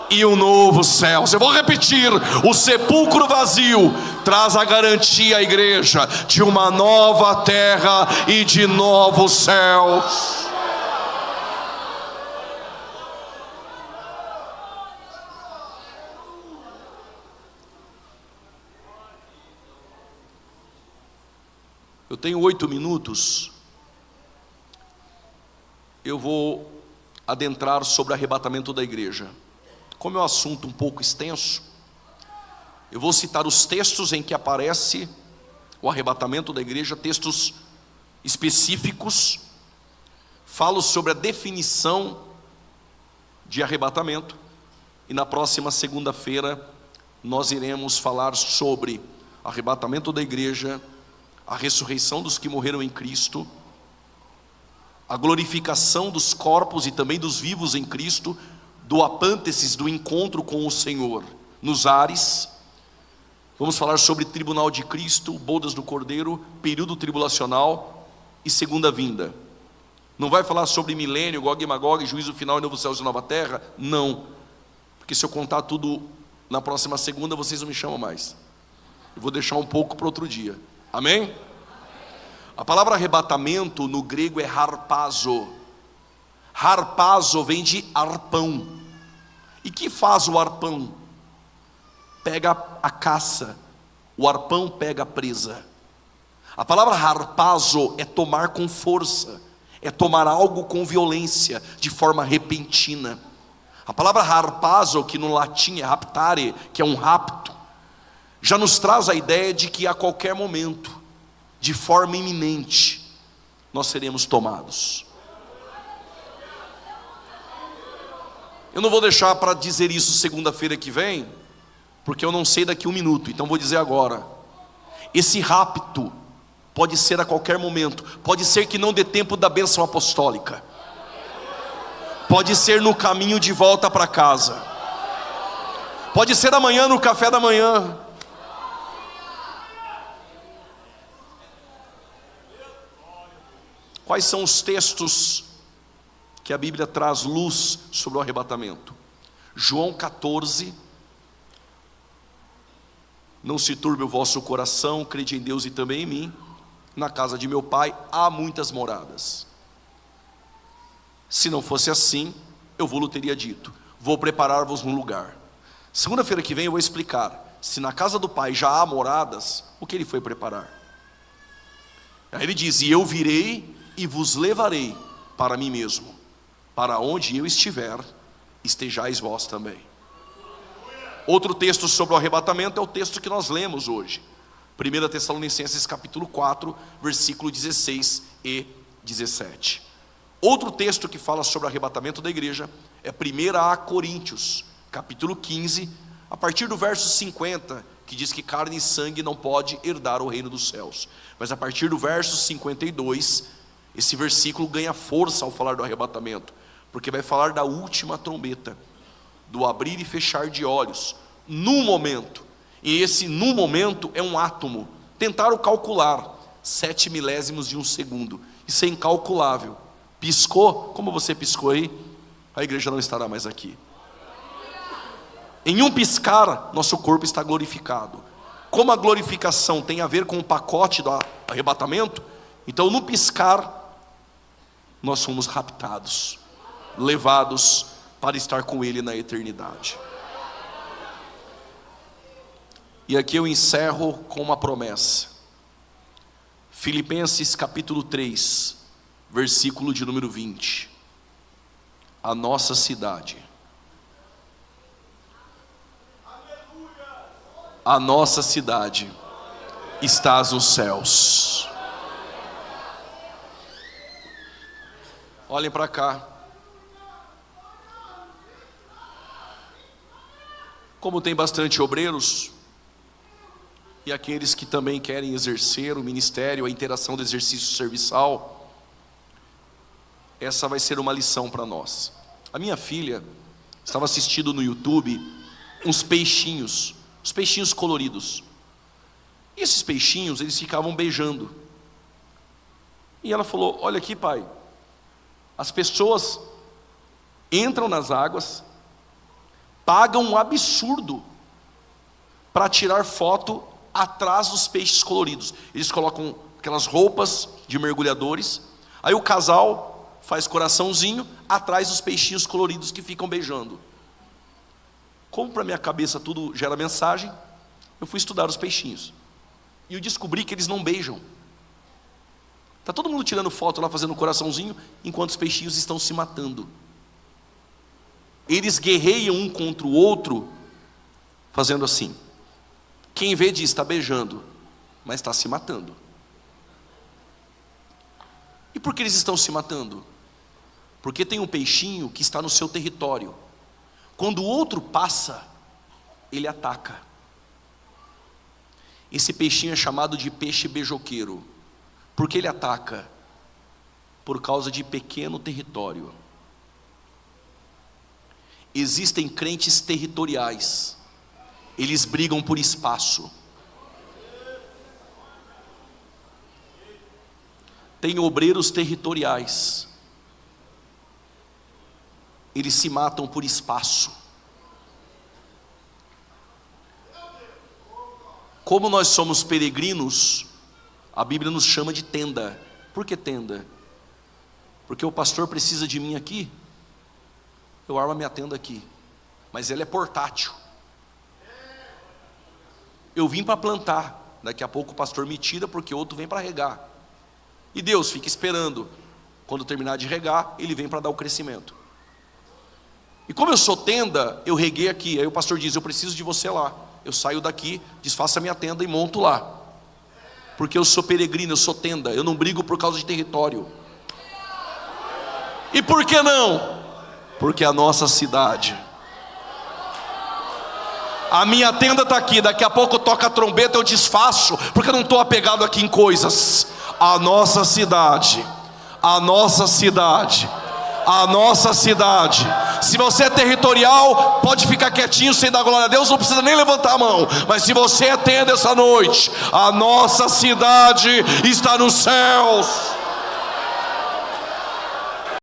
e um novo céu. Eu vou repetir: o sepulcro vazio traz a garantia à igreja de uma nova terra e de novos céus. Eu tenho 8 minutos. Eu vou adentrar sobre o arrebatamento da igreja. Como é um assunto um pouco extenso, eu vou citar os textos em que aparece o arrebatamento da igreja, textos específicos. Falo sobre a definição de arrebatamento, e na próxima segunda-feira nós iremos falar sobre arrebatamento da igreja, a ressurreição dos que morreram em Cristo, a glorificação dos corpos e também dos vivos em Cristo, do apântesis, do encontro com o Senhor nos ares. Vamos falar sobre tribunal de Cristo, bodas do Cordeiro, período tribulacional e segunda vinda. Não vai falar sobre milênio, Gog e Magog, juízo final e novo céus e nova terra? Não, porque se eu contar tudo na próxima segunda, vocês não me chamam mais. Eu vou deixar um pouco para outro dia. Amém? A palavra arrebatamento no grego é harpazo. Harpazo vem de arpão. E que faz o arpão? Pega a caça. O arpão pega a presa. A palavra harpazo é tomar com força, é tomar algo com violência, de forma repentina. A palavra harpazo, que no latim é raptare, que é um rapto, já nos traz a ideia de que a qualquer momento, de forma iminente, nós seremos tomados. Eu não vou deixar para dizer isso segunda-feira que vem, porque eu não sei daqui a 1 minuto, então vou dizer agora. Esse rapto pode ser a qualquer momento, pode ser que não dê tempo da bênção apostólica, pode ser no caminho de volta para casa, pode ser amanhã no café da manhã. Quais são os textos que a Bíblia traz luz sobre o arrebatamento? João 14. Não se turbe o vosso coração, crede em Deus e também em mim. Na casa de meu pai há muitas moradas. Se não fosse assim, eu vou-lhe teria dito: vou preparar-vos um lugar. Segunda-feira que vem eu vou explicar. Se na casa do pai já há moradas, o que ele foi preparar? Aí ele diz: e eu virei e vos levarei para mim mesmo, para onde eu estiver, estejais vós também. Outro texto sobre o arrebatamento é o texto que nós lemos hoje, 1 Tessalonicenses capítulo 4, versículo 16 e 17. Outro texto que fala sobre o arrebatamento da igreja é 1 Coríntios, capítulo 15, a partir do verso 50, que diz que carne e sangue não pode herdar o reino dos céus. Mas a partir do verso 52, esse versículo ganha força ao falar do arrebatamento, porque vai falar da última trombeta, do abrir e fechar de olhos, num momento. E esse num momento é um átomo. Tentaram calcular 7 milésimos de um segundo. Isso é incalculável. Piscou, como você piscou aí, a igreja não estará mais aqui. Em um piscar, nosso corpo está glorificado. Como a glorificação tem a ver com o pacote do arrebatamento, então no piscar, nós somos raptados, levados para estar com Ele na eternidade. E aqui eu encerro com uma promessa. Filipenses capítulo 3, versículo de número 20. A nossa cidade, a nossa cidade está nos céus. Olhem para cá. Como tem bastante obreiros e aqueles que também querem exercer o ministério, a interação do exercício serviçal, essa vai ser uma lição para nós. A minha filha estava assistindo no YouTube uns peixinhos, os peixinhos coloridos. E esses peixinhos, eles ficavam beijando. E ela falou: olha aqui, pai, as pessoas entram nas águas, pagam um absurdo para tirar foto atrás dos peixes coloridos. Eles colocam aquelas roupas de mergulhadores, aí o casal faz coraçãozinho atrás dos peixinhos coloridos que ficam beijando. Como para minha cabeça tudo gera mensagem, eu fui estudar os peixinhos e eu descobri que eles não beijam. Está todo mundo tirando foto lá, fazendo coraçãozinho, enquanto os peixinhos estão se matando. Eles guerreiam um contra o outro, fazendo assim. Quem vê diz: está beijando, mas está se matando. E por que eles estão se matando? Porque tem um peixinho que está no seu território. Quando o outro passa, ele ataca. Esse peixinho é chamado de peixe beijoqueiro. Por que ele ataca? Por causa de pequeno território. Existem crentes territoriais. Eles brigam por espaço. Tem obreiros territoriais. Eles se matam por espaço. Como nós somos peregrinos, a Bíblia nos chama de tenda. Por que tenda? Porque o pastor precisa de mim aqui, eu armo a minha tenda aqui, mas ela é portátil. Eu vim para plantar, daqui a pouco o pastor me tira porque outro vem para regar. E Deus fica esperando, quando terminar de regar, Ele vem para dar o crescimento. E como eu sou tenda, eu reguei aqui, aí o pastor diz: eu preciso de você lá. Eu saio daqui, desfaço a minha tenda e monto lá. Porque eu sou peregrino, eu sou tenda, eu não brigo por causa de território. E por que não? Porque a nossa cidade, a minha tenda está aqui, daqui a pouco toca a trombeta, eu desfaço, porque eu não estou apegado aqui em coisas. A nossa cidade, a nossa cidade, a nossa cidade. Se você é territorial, pode ficar quietinho sem dar glória a Deus, não precisa nem levantar a mão. Mas se você é tenda essa noite, a nossa cidade está nos céus.